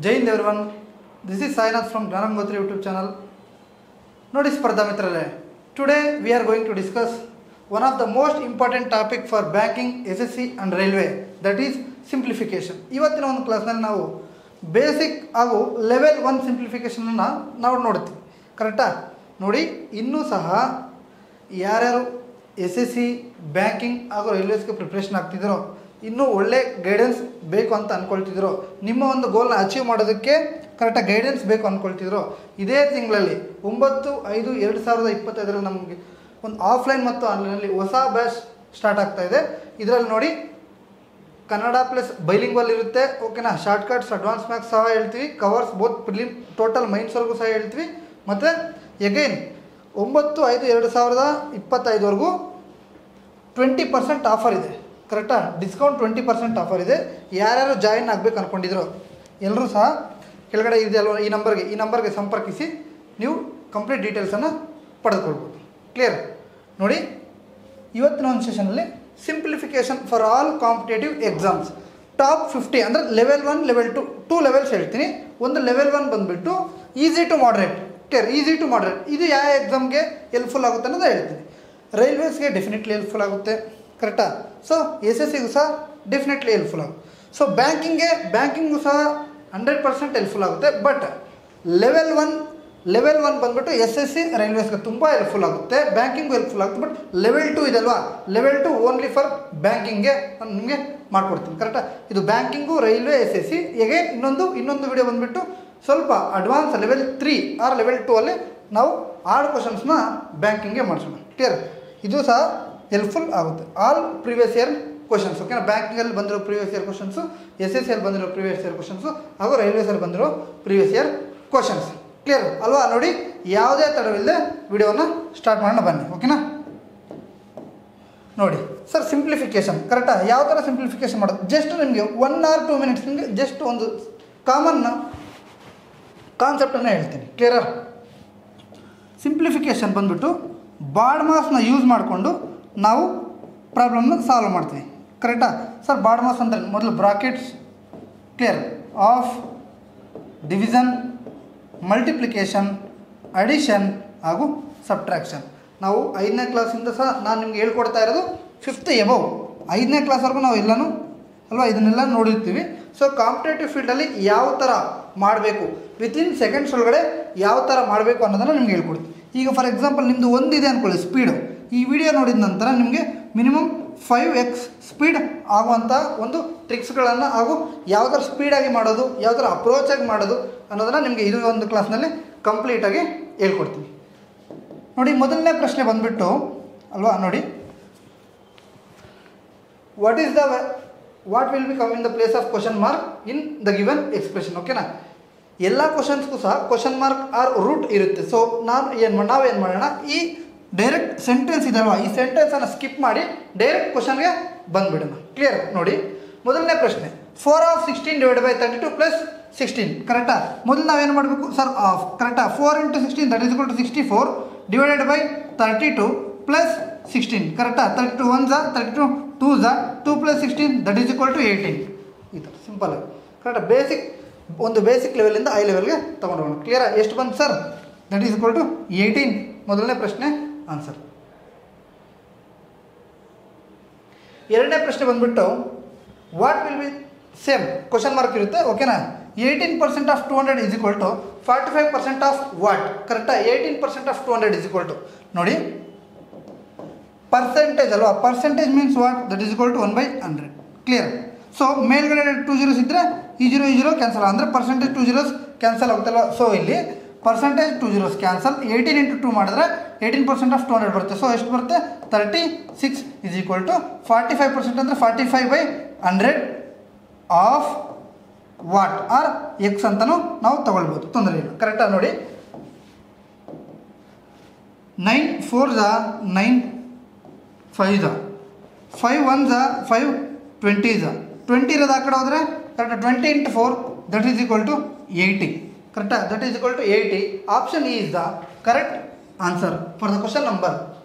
Jai Hind everyone. This is Sainath from Gnanam Gotri YouTube channel. Notice Spardha Mitrale. Today we are going to discuss one of the most important topic for banking, SSC and railway, that is simplification. ಇವತ್ತಿನ ಒಂದು ಕ್ಲಾಸ್ನಲ್ಲಿ ನಾವು basic ಹಾಗೂ level 1 simplification ಅನ್ನು ನಾವು ನೋಡ್ತೀವಿ. ಕರೆಕ್ಟಾ? ನೋಡಿ, ಇನ್ನೂ ಸಹ ಯಾರ್ಯಾರು SSC ಬ್ಯಾಂಕಿಂಗ್ ಹಾಗೂ ರೈಲ್ವೇಸ್ಗೆ ಪ್ರಿಪ್ರೇಷನ್ ಆಗ್ತಿದ್ದೀರೋ, ಇನ್ನೂ ಒಳ್ಳೆ ಗೈಡೆನ್ಸ್ ಬೇಕು ಅಂತ ಅಂದ್ಕೊಳ್ತಿದ್ರು, ನಿಮ್ಮ ಒಂದು ಗೋಲ್ನ ಅಚೀವ್ ಮಾಡೋದಕ್ಕೆ ಕರೆಕ್ಟಾಗಿ ಗೈಡೆನ್ಸ್ ಬೇಕು ಅಂದ್ಕೊಳ್ತಿದ್ರು, ಇದೇ ತಿಂಗಳಲ್ಲಿ 9/5/2025 ನಮಗೆ ಒಂದು ಆಫ್ಲೈನ್ ಮತ್ತು ಆನ್ಲೈನಲ್ಲಿ ಹೊಸ ಬ್ಯಾಚ್ ಸ್ಟಾರ್ಟ್ ಆಗ್ತಾ ಇದೆ. ಇದರಲ್ಲಿ ನೋಡಿ, ಕನ್ನಡ ಪ್ಲಸ್ ಬೈಲಿಂಗ್ವಲ್ ಇರುತ್ತೆ. ಓಕೆನಾ? ಶಾರ್ಟ್ಕಟ್ಸ್, ಅಡ್ವಾನ್ಸ್ ಮ್ಯಾಥ್ಸ್ ಸಹ ಹೇಳ್ತೀವಿ, ಕವರ್ಸ್ ಬೋತ್ ಪ್ರಿಲಿಮ್ ಟೋಟಲ್ ಮೈನ್ಸ್ವರೆಗೂ ಸಹ ಹೇಳ್ತೀವಿ. ಮತ್ತು ಎಗೈನ್ 9/5/2025 20% ಆಫರ್ ಇದೆ. ಕರೆಕ್ಟಾ? ಡಿಸ್ಕೌಂಟ್ 20% ಆಫರ್ ಇದೆ. ಯಾರ್ಯಾರು ಜಾಯಿನ್ ಆಗಬೇಕು ಅಂದ್ಕೊಂಡಿದ್ರು ಎಲ್ಲರೂ ಸಹ ಕೆಳಗಡೆ ಇದೆ ಅಲ್ವ, ಈ ನಂಬರ್ಗೆ ಸಂಪರ್ಕಿಸಿ ನೀವು ಕಂಪ್ಲೀಟ್ ಡೀಟೇಲ್ಸನ್ನು ಪಡೆದುಕೊಳ್ಬೋದು. ಕ್ಲಿಯರ್? ನೋಡಿ, ಇವತ್ತಿನ ಒಂದು ಸೆಷನಲ್ಲಿ simplification for all competitive exams top 50 ಅಂದರೆ ಲೆವೆಲ್ 1 ಲೆವೆಲ್ 2 ಲೆವೆಲ್ಸ್ ಹೇಳ್ತೀನಿ. ಒಂದು ಲೆವೆಲ್ 1 ಬಂದುಬಿಟ್ಟು easy to moderate. Clear? Easy to moderate ಇದು ಯಾವ ಎಕ್ಸಾಮ್ಗೆ ಹೆಲ್ಪ್ಫುಲ್ ಆಗುತ್ತೆ ಅನ್ನೋದು ಹೇಳ್ತೀನಿ. ರೈಲ್ವೇಸ್ಗೆ ಡೆಫಿನೆಟ್ಲಿ ಹೆಲ್ಪ್ಫುಲ್ ಆಗುತ್ತೆ. ಕರೆಕ್ಟಾ? ಸೊ SSCಗೂ ಸಹ ಡೆಫಿನೆಟ್ಲಿ ಹೆಲ್ಪ್ಫುಲ್ ಆಗುತ್ತೆ. ಸೊ ಬ್ಯಾಂಕಿಂಗು ಸಹ 100% ಹೆಲ್ಪ್ಫುಲ್ ಆಗುತ್ತೆ. ಬಟ್ ಲೆವೆಲ್ 1 ಬಂದುಬಿಟ್ಟು SSC ರೈಲ್ವೇಸ್ಗೆ ತುಂಬ ಹೆಲ್ಪ್ಫುಲ್ ಆಗುತ್ತೆ, ಬ್ಯಾಂಕಿಂಗು ಹೆಲ್ಪ್ಫುಲ್ ಆಗುತ್ತೆ. ಬಟ್ ಲೆವೆಲ್ 2 ಇದಲ್ವಾ, ಲೆವೆಲ್ 2 ಓನ್ಲಿ ಫಾರ್ ಬ್ಯಾಂಕಿಂಗ್ಗೆ ನಾನು ನಿಮಗೆ ಮಾಡಿಕೊಡ್ತೀನಿ. ಕರೆಕ್ಟಾ? ಇದು ಬ್ಯಾಂಕಿಂಗು, ರೈಲ್ವೆ, SSC. ಹೇಗೆ ಇನ್ನೊಂದು ವಿಡಿಯೋ ಬಂದುಬಿಟ್ಟು ಸ್ವಲ್ಪ ಅಡ್ವಾನ್ಸ್ ಲೆವೆಲ್ 3 ಆರ್ ಲೆವೆಲ್ 2 ಅಲ್ಲಿ ನಾವು 6 ಕ್ವಶನ್ಸ್ನ ಬ್ಯಾಂಕಿಂಗ್ಗೆ ಮಾಡಿಸೋಣ. ಕ್ಲಿಯರ್? ಇದು ಸಹ ಹೆಲ್ಪ್ಫುಲ್ ಆಗುತ್ತೆ. All previous year questions. ಓಕೆನಾ? ಬ್ಯಾಂಕಿಂಗಲ್ಲಿ ಬಂದಿರೋ ಪ್ರೀವಿಯಸ್ ಇಯರ್ ಕ್ವಶನ್ಸು, SSCಯಲ್ಲಿ ಬಂದಿರೋ ಪ್ರೀವಿಯಸ್ ಇಯರ್ ಕ್ವಶನ್ಸು ಹಾಗೂ ರೈಲ್ವೇಸಲ್ಲಿ ಬಂದಿರೋ ಪ್ರೀವಿಯಸ್ ಇಯರ್ ಕ್ವಶನ್ಸ್. ಕ್ಲಿಯರ್ ಅಲ್ವಾ? ನೋಡಿ, ಯಾವುದೇ ತಡವಿಲ್ಲದೆ ವಿಡಿಯೋನ ಸ್ಟಾರ್ಟ್ ಮಾಡೋಣ ಬನ್ನಿ. ಓಕೆನಾ? ನೋಡಿ ಸರ್, ಸಿಂಪ್ಲಿಫಿಕೇಶನ್. ಕರೆಕ್ಟಾ? ಯಾವ ಥರ ಸಿಂಪ್ಲಿಫಿಕೇಶನ್ ಮಾಡೋದು? ಜಸ್ಟ್ ನಿಮಗೆ 1 or 2 ಮಿನಿಟ್ಸ್ ನಿಮಗೆ ಜಸ್ಟ್ ಒಂದು ಕಾಮನ್ ಕಾನ್ಸೆಪ್ಟನ್ನು ಹೇಳ್ತೀನಿ. ಕ್ಲಿಯರಾ? ಸಿಂಪ್ಲಿಫಿಕೇಶನ್ ಬಂದುಬಿಟ್ಟು ಬಾಡ್ ಮಾಸ್ನ ಯೂಸ್ ಮಾಡಿಕೊಂಡು ನಾವು ಪ್ರಾಬ್ಲಮ್ನ ಸಾಲ್ವ್ ಮಾಡ್ತೀವಿ. ಕರೆಕ್ಟಾ? ಸರ್, ಬಾಡ್ ಮಾಸ್ ಅಂದರೆ ಮೊದಲು brackets, clear, of, division, multiplication, addition ಹಾಗೂ ಸಬ್ಟ್ರಾಕ್ಷನ್. ನಾವು 5ನೇ ಕ್ಲಾಸಿಂದ ಸಹ ನಾನು ನಿಮ್ಗೆ ಹೇಳ್ಕೊಡ್ತಾ ಇರೋದು 5th ಎಬವ್ 5ನೇ ಕ್ಲಾಸ್ವರೆಗೂ ನಾವು ಎಲ್ಲನೂ ಅಲ್ವಾ ಇದನ್ನೆಲ್ಲ ನೋಡಿರ್ತೀವಿ. ಸೊ ಕಾಂಪಿಟೇಟಿವ್ ಫೀಲ್ಡಲ್ಲಿ ಯಾವ ಥರ ಮಾಡಬೇಕು, ವಿತಿನ್ ಸೆಕೆಂಡ್ಸ್ ಒಳಗಡೆ ಯಾವ ಥರ ಮಾಡಬೇಕು ಅನ್ನೋದನ್ನು ನಿಮ್ಗೆ ಹೇಳ್ಕೊಡ್ತೀವಿ. ಈಗ ಫಾರ್ ಎಕ್ಸಾಂಪಲ್ ನಿಮ್ಮದು ಒಂದಿದೆ ಅಂದ್ಕೊಳ್ಳಿ ಸ್ಪೀಡು. ಈ ವಿಡಿಯೋ ನೋಡಿದ ನಂತರ ನಿಮಗೆ ಮಿನಿಮಮ್ 5x ಸ್ಪೀಡ್ ಆಗುವಂಥ ಒಂದು ಟ್ರಿಕ್ಸ್ಗಳನ್ನು ಹಾಗೂ ಯಾವ ಥರ ಸ್ಪೀಡಾಗಿ ಮಾಡೋದು, ಯಾವ ಥರ ಅಪ್ರೋಚಾಗಿ ಮಾಡೋದು ಅನ್ನೋದನ್ನು ನಿಮಗೆ ಇದು ಒಂದು ಕ್ಲಾಸ್ನಲ್ಲಿ ಕಂಪ್ಲೀಟಾಗಿ ಹೇಳ್ಕೊಡ್ತೀನಿ. ನೋಡಿ, ಮೊದಲನೇ ಪ್ರಶ್ನೆ ಬಂದುಬಿಟ್ಟು ಅಲ್ವಾ, ನೋಡಿ, what will be come in the place of question mark in the given expression. ಓಕೆನಾ? ಎಲ್ಲ ಕ್ವಶನ್ಸ್ಗೂ ಸಹ ಕ್ವಶನ್ ಮಾರ್ಕ್ ಆರ್ ರೂಟ್ ಇರುತ್ತೆ. ಸೊ ನಾವೇನು ಮಾಡೋಣ, ಈ ಡೈರೆಕ್ಟ್ ಸೆಂಟೆನ್ಸ್ ಇದಲ್ವಾ, ಈ ಸೆಂಟೆನ್ಸನ್ನು ಸ್ಕಿಪ್ ಮಾಡಿ ಡೈರೆಕ್ಟ್ ಕ್ವಶನ್ಗೆ ಬಂದುಬಿಡೋಣ. ಕ್ಲಿಯರ್? ನೋಡಿ, ಮೊದಲನೇ ಪ್ರಶ್ನೆ 4/16 / 32 + 16. ಕರೆಕ್ಟಾ? ಮೊದಲು ನಾವೇನು ಮಾಡಬೇಕು ಸರ್? ಆಫ್. ಕರೆಕ್ಟಾ? 4 × 16 = 64 / 32 + 16. ಕರೆಕ್ಟಾ? 32 1s 32 2s 2 + 16 = 18. ಈ ಥರ ಸಿಂಪಲ್ ಆಗಿ. ಕರೆಕ್ಟಾ? ಬೇಸಿಕ್ ಲೆವೆಲಿಂದ ಹೈ ಲೆವೆಲ್ಗೆ ತೊಗೊಂಡೋಗೋಣ. ಕ್ಲಿಯರಾ? ಎಷ್ಟು ಬಂತು ಸರ್? = 18. ಮೊದಲನೇ ಪ್ರಶ್ನೆ ಆನ್ಸರ್. ಎರಡನೇ ಪ್ರಶ್ನೆ ಬಂದುಬಿಟ್ಟು what will be same question mark ಇರುತ್ತೆ. ಓಕೆನಾ? 18% ಆಫ್ 200 = 45% ಆಫ್ ವಾಟ್. ಕರೆಕ್ಟಾ? 18% ಆಫ್ 200 ನೋಡಿ, ಪರ್ಸೆಂಟೇಜ್ ಅಲ್ವಾ, percentage means what? = 1/100. Clear? So ಮೇಲ್ಗಡೆ 2 zeros ಇದ್ದರೆ ಈ 0 ಕ್ಯಾನ್ಸಲ್, ಅಂದರೆ ಪರ್ಸೆಂಟೇಜ್ 2 zeros ಕ್ಯಾನ್ಸಲ್ ಆಗುತ್ತಲ್ವ. ಸೊ ಇಲ್ಲಿ ಪರ್ಸೆಂಟೇಜ್ 2 zeros ಕ್ಯಾನ್ಸಲ್, 18 × 2 ಮಾಡಿದ್ರೆ 18% ಆಫ್ 200 ಬರುತ್ತೆ. ಸೊ ಎಷ್ಟು ಬರುತ್ತೆ? 36 = 45%, ಅಂದರೆ 45/100 ಆಫ್ ವಾಟ್ ಆರ್ ಎಕ್ಸ್ ಅಂತಲೂ ನಾವು ತಗೊಳ್ಬೋದು, ತೊಂದರೆ ಇಲ್ಲ. ಕರೆಕ್ಟಾಗಿ ನೋಡಿ, 9 4s 9 5s 5 1s 5 20s 20 ಇರೋದು ಆ ಕಡೆ ಹೋದರೆ ಕರೆಕ್ಟಾ 20 × 4 = 80. ಕರೆಕ್ಟಾ? = 80. Option E is the correct answer for the question number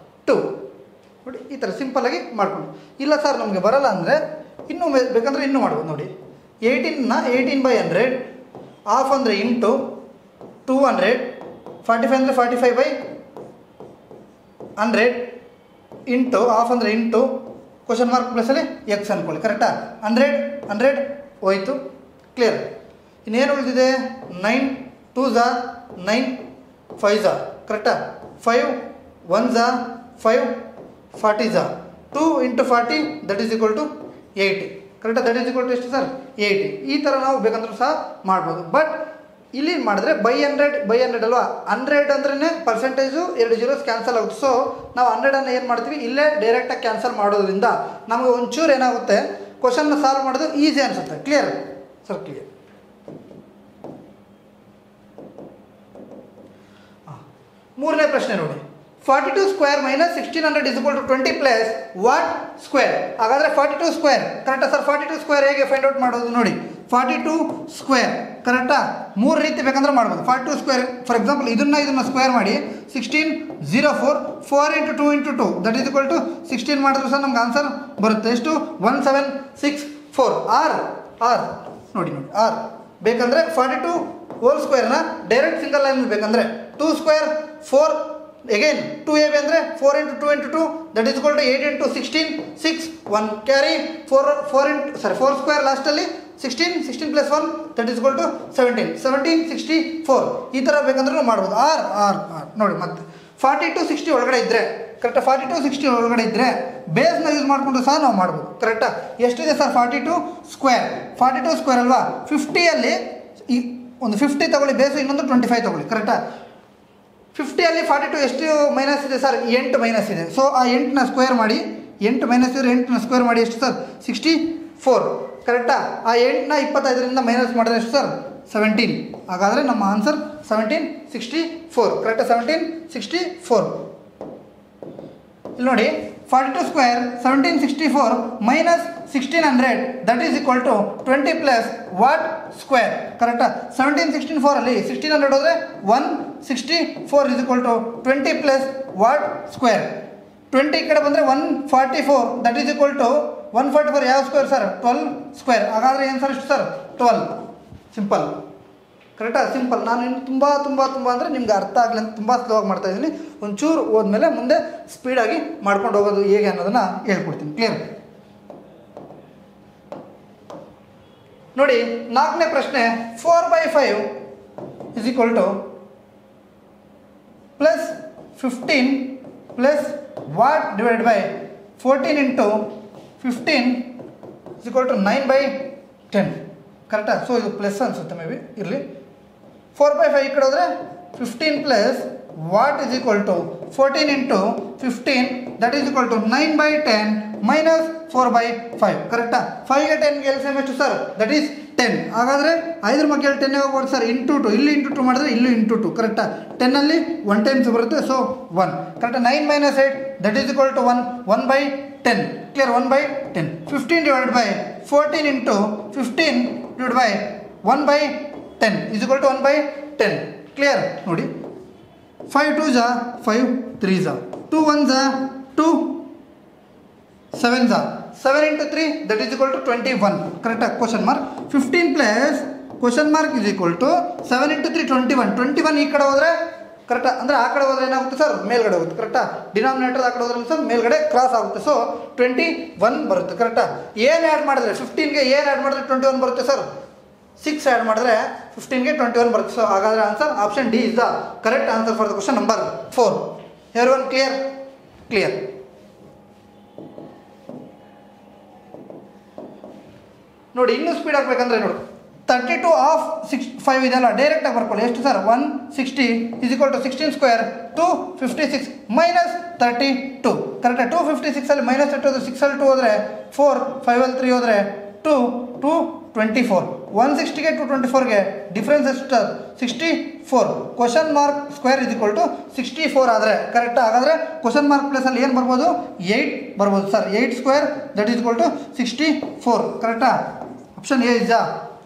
2. ನೋಡಿ, ಈ ಥರ ಸಿಂಪಲ್ಲಾಗಿ ಮಾಡ್ಕೊಂಡು. ಇಲ್ಲ ಸರ್ ನಮಗೆ ಬರಲ್ಲ ಅಂದರೆ ಇನ್ನೂ ಬೇಕಂದರೆ ಇನ್ನೂ ಮಾಡ್ಬೋದು. ನೋಡಿ, 18ನ 18/100 ಹಾಫ್ ಅಂದರೆ ಇಂಟು 200, 45 ಅಂದರೆ 45/100 ಇಂಟು ಹಾಫ್ ಅಂದರೆ ಇಂಟು ಕ್ವಶನ್ ಮಾರ್ಕ್ ಪ್ಲೇಸಲ್ಲಿ ಎಕ್ಸ್ ಅಂದ್ಕೊಳ್ಳಿ. ಕರೆಕ್ಟಾ? 100 ಹೋಯ್ತು. ಕ್ಲಿಯರ್? ಇನ್ನೇನು ಉಳಿದಿದೆ? 9 2s 9 5s. ಕರೆಕ್ಟಾ? 5 1s 5 40s. 2 × 40 that is equal to 80. ಕರೆಕ್ಟಾ? ದಟ್ ಈಸ್ ಈಕ್ವಲ್ ಟು ಎಷ್ಟು ಸರ್? 80. ಈ ಥರ ನಾವು ಬೇಕಂದ್ರೂ ಸಹ ಮಾಡ್ಬೋದು. ಬಟ್ ಇಲ್ಲಿ ಮಾಡಿದ್ರೆ ಬೈ 100 ಅಲ್ವಾ? 100 ಅಂದ್ರೆ ಪರ್ಸೆಂಟೇಜು 2 ಜೀರೋಸ್ ಕ್ಯಾನ್ಸಲ್ ಆಗುತ್ತೆ. ಸೊ ನಾವು 100 ಏನು ಮಾಡ್ತೀವಿ, ಇಲ್ಲೇ ಡೈರೆಕ್ಟಾಗಿ ಕ್ಯಾನ್ಸಲ್ ಮಾಡೋದ್ರಿಂದ ನಮಗೆ ಒಂಚೂರು ಏನಾಗುತ್ತೆ, ಕ್ವಶನ್ನ ಸಾಲ್ವ್ ಮಾಡೋದು ಈಸಿ ಅನಿಸುತ್ತೆ. Clear sir? ಕ್ಲಿಯರ್. ಮೂರನೇ ಪ್ರಶ್ನೆ ನೋಡಿ. 42 square minus 1600 is equal to 20 plus what square? ಹಾಗಾದರೆ 42 ಸ್ಕ್ವೇರ್ ಕರೆಕ್ಟಾ ಸರ್? 42 ಸ್ಕ್ವೇರ್ ಹೇಗೆ ಫೈಂಡ್ ಔಟ್ ಮಾಡೋದು ನೋಡಿ. 42 ಸ್ಕ್ವೇರ್ ಕರೆಕ್ಟಾ? ಮೂರು ರೀತಿ ಬೇಕಂದ್ರೆ ಮಾಡ್ಬೋದು. 42 ಸ್ಕ್ವೇರ್ ಫಾರ್ ಎಕ್ಸಾಂಪಲ್ ಇದನ್ನು ಸ್ಕ್ವೇರ್ ಮಾಡಿ 1604 4 × 2 × 2 ದಟ್ ಈಸ್ ಈಕ್ವಲ್ ಟು 16 ಮಾಡಿದ್ರು ಸರ್ ನಮ್ಗೆ ಆನ್ಸರ್ ಬರುತ್ತೆ. ಎಷ್ಟು? 1764. ಆರ್ ನೋಡಿ ಆರ್ ಬೇಕಂದರೆ 42 ಹೋಲ್ ಸ್ಕ್ವೇರ್ನ ಡೈರೆಕ್ಟ್ ಸಿಂಗಲ್ ಲೈನ್ ಬೇಕಂದರೆ 2 ಸ್ಕ್ವೇರ್ 4 again 2ab ಅಂದರೆ 4 × 2 × 2 that is equal to 8 × 16 6 1 carry 4 square ಲಾಸ್ಟಲ್ಲಿ 16 plus 1 that is equal to 1764. ಈ ಥರ ಬೇಕಂದ್ರೂ ಮಾಡ್ಬೋದು. ಆರ್ ನೋಡಿ ಮತ್ತೆ 42 60 ಒಳಗಡೆ ಇದ್ದರೆ ಕರೆಕ್ಟಾ? 42 60 ಒಳಗಡೆ ಇದ್ದರೆ ಬೇಸ್ನ ಯೂಸ್ ಮಾಡಿಕೊಂಡು ಸಹ ನಾವು ಮಾಡ್ಬೋದು. ಕರೆಕ್ಟಾ? ಎಷ್ಟಿದೆ ಸರ್? 42 ಸ್ಕ್ವೇರ್ ಅಲ್ವಾ? 50ಅಲ್ಲಿ ಈ ಒಂದು 50 ತಗೊಳ್ಳಿ ಬೇಸು, ಇನ್ನೊಂದು 25 ತಗೊಳ್ಳಿ. ಕರೆಕ್ಟಾ? 50ಅಲ್ಲಿ 42 ಎಷ್ಟು ಮೈನಸ್ ಇದೆ ಸರ್? 8 ಮೈನಸ್ ಇದೆ. ಸೊ ಆ 8ನ ಸ್ಕ್ವೇರ್ ಮಾಡಿ, 8 ಮೈನಸ್ ಇದ್ರೆ 8ನ ಸ್ಕ್ವೇರ್ ಮಾಡಿ ಎಷ್ಟು ಸರ್? 64. ಕರೆಕ್ಟಾ? ಆ 8ನ 25ರಿಂದ ಮೈನಸ್ ಮಾಡಿದ್ರೆ ಎಷ್ಟು ಸರ್? 17. ಹಾಗಾದರೆ ನಮ್ಮ ಆನ್ಸರ್ 1764. ಕರೆಕ್ಟಾ? 1764. ಇಲ್ಲಿ ನೋಡಿ 42 square 1764 minus 1600 that is equal to 20 plus what square? ಕರೆಕ್ಟಾ? 1764ಅಲ್ಲಿ 1600 ಹೋದರೆ 164 is equal to 20 plus what square? 20 ಈ ಕಡೆ ಬಂದರೆ 144 ದಟ್ ಈಸ್ ಈಕ್ವಲ್ ಟು 144 ಯಾವ ಸ್ಕ್ವೇರ್ ಸರ್? 12 ಸ್ಕ್ವೇರ್. ಹಾಗಾದರೆ ಏನು ಸರ್? ಎಷ್ಟು ಸರ್? 12. ಸಿಂಪಲ್. ಕರೆಕ್ಟಾ? ಸಿಂಪಲ್. ನಾನು ಇನ್ನು ತುಂಬ ಅಂದರೆ ನಿಮ್ಗೆ ಅರ್ಥ ಆಗಲಿ ಅಂತ ತುಂಬ ಸ್ಲೋ ಆಗಿ ಮಾಡ್ತಾಯಿದ್ದೀನಿ. ಒಂಚೂರು ಹೋದ್ಮೇಲೆ ಮುಂದೆ ಸ್ಪೀಡಾಗಿ ಮಾಡ್ಕೊಂಡು ಹೋಗೋದು ಹೇಗೆ ಅನ್ನೋದನ್ನು ಹೇಳ್ಕೊಡ್ತೀನಿ. ಕ್ಲಿಯರ್? ನೋಡಿ 4ನೇ ಪ್ರಶ್ನೆ. 4/5 is equal to plus 15 plus what divide by 14 into 15 is equal to 9/10. ಕರೆಕ್ಟಾ? ಸೊ ಇದು ಪ್ಲಸ್ ಅನಿಸುತ್ತೆ, ಮೇ ಬಿ ಇರಲಿ. 4/5 ಈ ಕಡೆ ಹೋದರೆ 15 plus what is equal to 14 into 15 that is equal to 9/10 minus 4/5. ಕರೆಕ್ಟಾ? 5ಗೆ 10ಗೆ ಎಲ್ಸಿಎಂ ಎಷ್ಟು ಸರ್? That is 10. ಹಾಗಾದರೆ 5ರ ಮಕ್ಕಳು 10 ಹೋಗ್ಬೋದು ಸರ್. ಇಂಟು 2 ಇಲ್ಲಿ ಇಂಟು 2 ಮಾಡಿದ್ರೆ ಇಲ್ಲೂ ಇಂಟು 2. ಕರೆಕ್ಟಾ? 10ಅಲ್ಲಿ 1 ಟೈಮ್ಸ್ ಬರುತ್ತೆ. ಸೊ 1. ಕರೆಕ್ಟಾ? 9 minus 8 that is equal to 1/10. Clear? 1/10. 15 divide by 14 into 15 divide by 1/10 is equal to 1/10. Clear? ನೋಡಿ 5 2s 5 3s 2 1s 2 7s 7 into 3 that is equal to 21. ಕರೆಕ್ಟಾ? Question mark 15 plus question mark is equal to 7 into 3 21 ಈ ಕಡೆ ಹೋದರೆ ಕರೆಕ್ಟಾ? ಅಂದರೆ ಆ ಕಡೆ ಹೋದರೆ ಏನಾಗುತ್ತೆ ಸರ್? ಮೇಲ್ಗಡೆ ಹೋಗುತ್ತೆ. ಕರೆಕ್ಟಾ? ಡಿನಾಮಿನೇಟರ್ ಆ ಕಡೆ ಹೋದ್ರೆ ಸರ್ ಮೇಲ್ಗಡೆ ಕ್ರಾಸ್ ಆಗುತ್ತೆ. ಸೊ 21 ಬರುತ್ತೆ. ಕರೆಕ್ಟಾ? ಏನು ಆ್ಯಡ್ ಮಾಡಿದ್ರೆ 15ಗೆ ಏನು ಆ್ಯಡ್ ಮಾಡಿದ್ರೆ 21 ಬರುತ್ತೆ ಸರ್? 6 ಆ್ಯಡ್ ಮಾಡಿದ್ರೆ 15ಗೆ 21 ಬರುತ್ತೆ. ಸೊ ಹಾಗಾದರೆ answer option D is the correct answer for the question number 4. Everyone clear? Clear. ನೋಡಿ ಇನ್ನೂ ಸ್ಪೀಡ್ ಆಗಬೇಕಂದ್ರೆ ನೋಡಿ 32 ಆಫ್ 5 ಇದೆಲ್ಲ ಡೈರೆಕ್ಟಾಗಿ ಬರ್ಕೊಳ್ಳಿ. ಎಷ್ಟು sir? 160 is equal to 16 square 256 minus 32. ಕರೆಕ್ಟಾ? 256ಅಲ್ಲಿ ಮೈನಸ್ 32 ಹೋದರೆ 6ಅಲ್ಲಿ 2 ಹೋದರೆ 4 5ಅಲ್ಲಿ 3 ಹೋದರೆ 2 224. 160ಗೆ 224ಗೆ ಡಿಫ್ರೆನ್ಸ್ ಎಷ್ಟು? 64. Question mark square is equal to 64 ಆದರೆ ಕರೆಕ್ಟಾ? ಹಾಗಾದರೆ ಕ್ವಶನ್ ಮಾರ್ಕ್ ಪ್ಲೇಸಲ್ಲಿ ಏನು ಬರ್ಬೋದು? 8 ಬರ್ಬೋದು sir. 8 square that is equal to 64. ಕರೆಕ್ಟಾ? Option A is the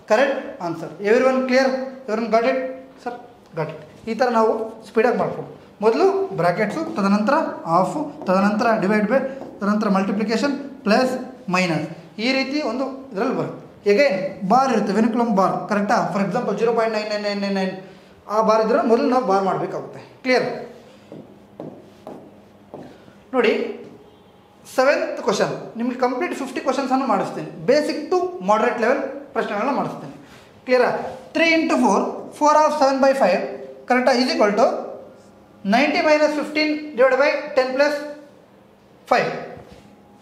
correct answer. Everyone clear? Everyone got it sir? Got it. ಈ ಥರ ನಾವು ಸ್ಪೀಡಾಗಿ ಮಾಡ್ಬೋದು. ಮೊದಲು ಬ್ರ್ಯಾಕೆಟ್ಸು, ತದನಂತರ ಆಫು, ತದನಂತರ ಡಿವೈಡ್ ಬೈ, ತದನಂತರ ಮಲ್ಟಿಪ್ಲಿಕೇಶನ್ ಪ್ಲಸ್ ಮೈನಸ್, ಈ ರೀತಿ ಒಂದು ಇದರಲ್ಲಿ ಬರುತ್ತೆ. ಎಗೈನ್ ಬಾರ್ ಇರುತ್ತೆ, ವೆನಿಕ್ಯುಲಮ್ ಬಾರ್ ಕರೆಕ್ಟಾ. ಫಾರ್ ಎಕ್ಸಾಂಪಲ್ 0.9999 ಆ ಬಾರ್ ಇದ್ರೆ ಮೊದಲು ನಾವು ಬಾರ್ ಮಾಡಬೇಕಾಗುತ್ತೆ. ಕ್ಲಿಯರ್ ನೋಡಿ. 7th ಕ್ವಶನ್ ನಿಮಗೆ ಕಂಪ್ಲೀಟ್ 50 ಕ್ವಶನ್ಸನ್ನು ಮಾಡಿಸ್ತೀನಿ. ಬೇಸಿಕ್ ಟು ಮಾಡರೇಟ್ ಲೆವೆಲ್ ಪ್ರಶ್ನೆಗಳನ್ನ ಮಾಡಿಸ್ತೀನಿ. ಕ್ಲಿಯರಾ? 3 × 4 4 of 7/5 ಕರೆಕ್ಟಾ is equal to 90 - 15 / 10 + 5.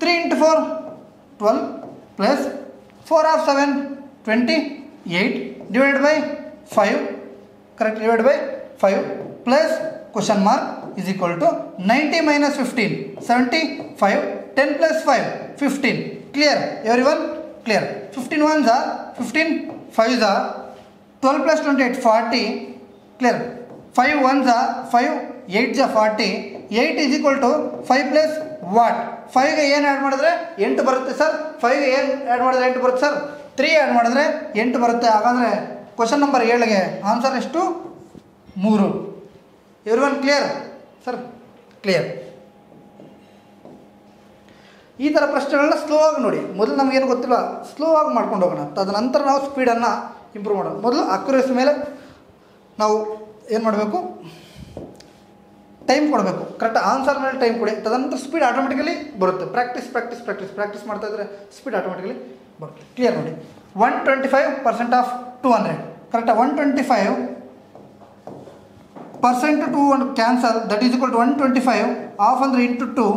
3 × 4 12 plus 4 of 7 28 / 5 correct divided by 5 plus question mark is equal to 90 - 15 75 10 + 5 15. Clear everyone? Clear. 15 ones are 15 5s are 12 + 28 40. Clear. 5 ones are 5 8s are 40. 8 is equal to 5 plus what? 5 ಗೆ ಏನು add ಮಾಡಿದ್ರೆ 8 ಬರುತ್ತೆ sir. 5 ಗೆ ಏನು add ಮಾಡಿದ್ರೆ 8 ಬರುತ್ತೆ sir. 3 add ಮಾಡಿದ್ರೆ 8 ಬರುತ್ತೆ. ಹಾಗಾದರೆ ಕ್ವಶನ್ ನಂಬರ್ 7ಗೆ ಆನ್ಸರ್ ಎಷ್ಟು? 3. Everyone clear sir? ಕ್ಲಿಯರ್. ಈ ಥರ ಪ್ರಶ್ನೆಗಳನ್ನ ಸ್ಲೋ ಆಗಿ ನೋಡಿ. ಮೊದಲು ನಮಗೇನು ಗೊತ್ತಿಲ್ಲ, ಸ್ಲೋ ಆಗಿ ಮಾಡ್ಕೊಂಡು ಹೋಗೋಣ. ತದನಂತರ ನಾವು ಸ್ಪೀಡನ್ನು ಇಂಪ್ರೂವ್ ಮಾಡೋಣ. ಮೊದಲು ಅಕ್ಯುರೇಸಿ ಮೇಲೆ ನಾವು ಏನು ಮಾಡಬೇಕು? ಟೈಮ್ ಕೊಡಬೇಕು. ಕರೆಕ್ಟ್ ಆನ್ಸರ್ ಮೇಲೆ ಟೈಮ್ ಕೊಡಿ. ತದನಂತರ ಸ್ಪೀಡ್ ಆಟೋಮೆಟಿಕಲಿ ಬರುತ್ತೆ. ಪ್ರಾಕ್ಟೀಸ್ ಮಾಡ್ತಾ ಇದ್ದರೆ ಸ್ಪೀಡ್ ಆಟೋಮೆಟಿಕಲಿ ಬರುತ್ತೆ. ಕ್ಲಿಯರ್ ನೋಡಿ. 125% ಆಫ್ 200 ಕರೆಕ್ಟಾ. 125% 200 cancel, that is equal to 125 of ಅಂದರೆ into 2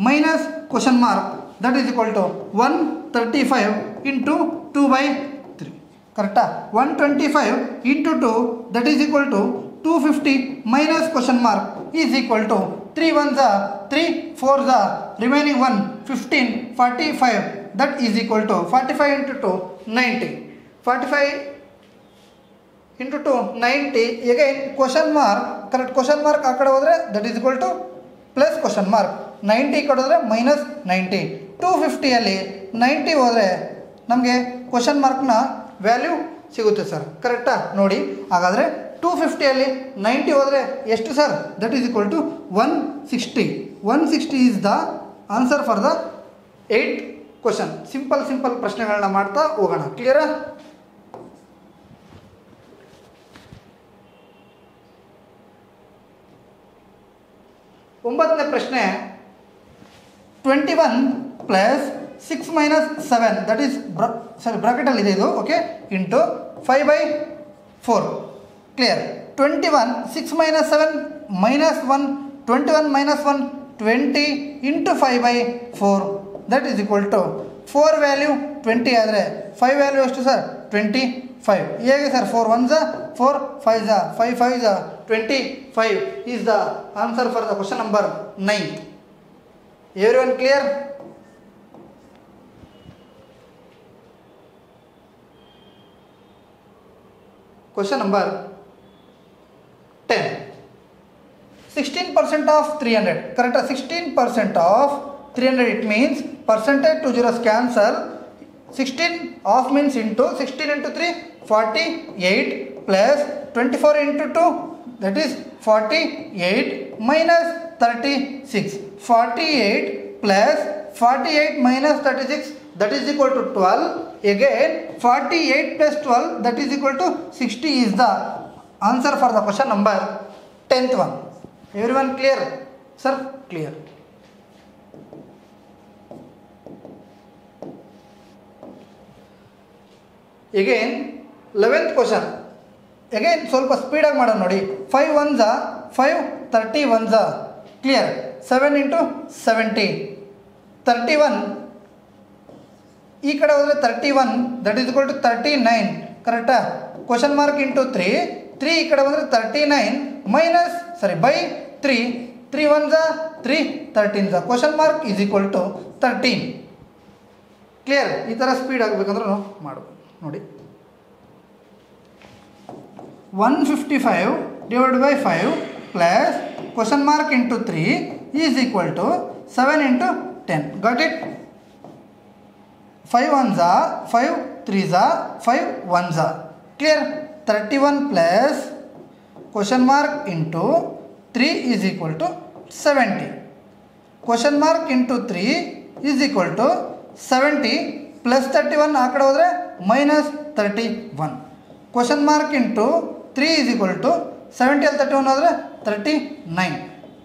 minus question mark that is equal to 135 into 2/3 ಕರೆಕ್ಟಾ. 125 into 2 that is equal to 250 minus question mark is equal to 3 1s are 3 4s are remaining 1 15 45 that is equal to 45 into 2 90 45 into 2 90. Again question mark correct. Question mark ಆ ಕಡೆ ಹೋದರೆ that is equal to plus question mark. 90 ಕಡೆ ಹೋದರೆ minus 90. 250ಯಲ್ಲಿ 90 ಹೋದರೆ ನಮಗೆ question ಮಾರ್ಕ್ನ value ಸಿಗುತ್ತೆ ಸರ್. ಕರೆಕ್ಟಾ ನೋಡಿ. ಹಾಗಾದರೆ 250ಯಲ್ಲಿ 90 ಹೋದರೆ ಎಷ್ಟು sir? That is equal to 160. 160 is the answer for the 8th question. Simple ಪ್ರಶ್ನೆಗಳನ್ನ ಮಾಡ್ತಾ ಹೋಗೋಣ. ಕ್ಲಿಯರಾ? ಒಂಬತ್ತನೇ ಪ್ರಶ್ನೆ 21 ಪ್ಲಸ್ 6 ಮೈನಸ್ 7 ದಟ್ ಈಸ್ ಬ್ರಾಕೆಟಲ್ಲಿ ಇದೆ ಇದು. Okay. Into 5/4. Clear. 21 6 minus 7 minus 1 21 minus 1 20 into 5/4 that is equal to 4 value 20 ಆದರೆ 5 ವ್ಯಾಲ್ಯೂ ಎಷ್ಟು ಸರ್? 25. ಹೇಗೆ sir? 4 1s are 4 5s are 5 5s are 25 is the answer for the question number 9. Everyone clear? Question number 10. 16% of 300 correct. 16% of 300 it means percentage to zeros cancel. 16 off means into 16 into 3 48 plus 24 into 2 that is 48 minus 36. 48 plus 48 minus 36 that is equal to 12. Again 48 plus 12 that is equal to 60 is the answer for the question number 10th one. Everyone clear? Sir, clear. Again 11th question. Again ಸ್ವಲ್ಪ ಸ್ಪೀಡಾಗಿ ಮಾಡೋಣ ನೋಡಿ. 5 1s are 5 30 1s are clear. 7 into 70 31. ಈ ಕಡೆ ಹೋದರೆ 31 that is equal to 39 ಕರೆಕ್ಟಾ. Question mark into 3 3 ಈ ಕಡೆ ಬಂದರೆ 39 minus by 3 3 1s are 3 13s are question mark is equal to 13. Clear. ಈ ಥರ ಸ್ಪೀಡ್ ಆಗಬೇಕಂದ್ರೆ ನಾವು ಮಾಡಬೇಕು ನೋಡಿ. 155 divided by 5 plus question mark into 3 is equal to 7 into 10. Got it? 5 1s are 5 3s are 5 1s are clear. 31 plus question mark into 3 is equal to 70. Question mark into 3 is equal to 70 plus 31 ಆ ಕಡೆ ಹೋದರೆ minus 31. Question mark into 3 is equal to 70 ಅಲ್ಲಿ 31 ಆದರೆ 39.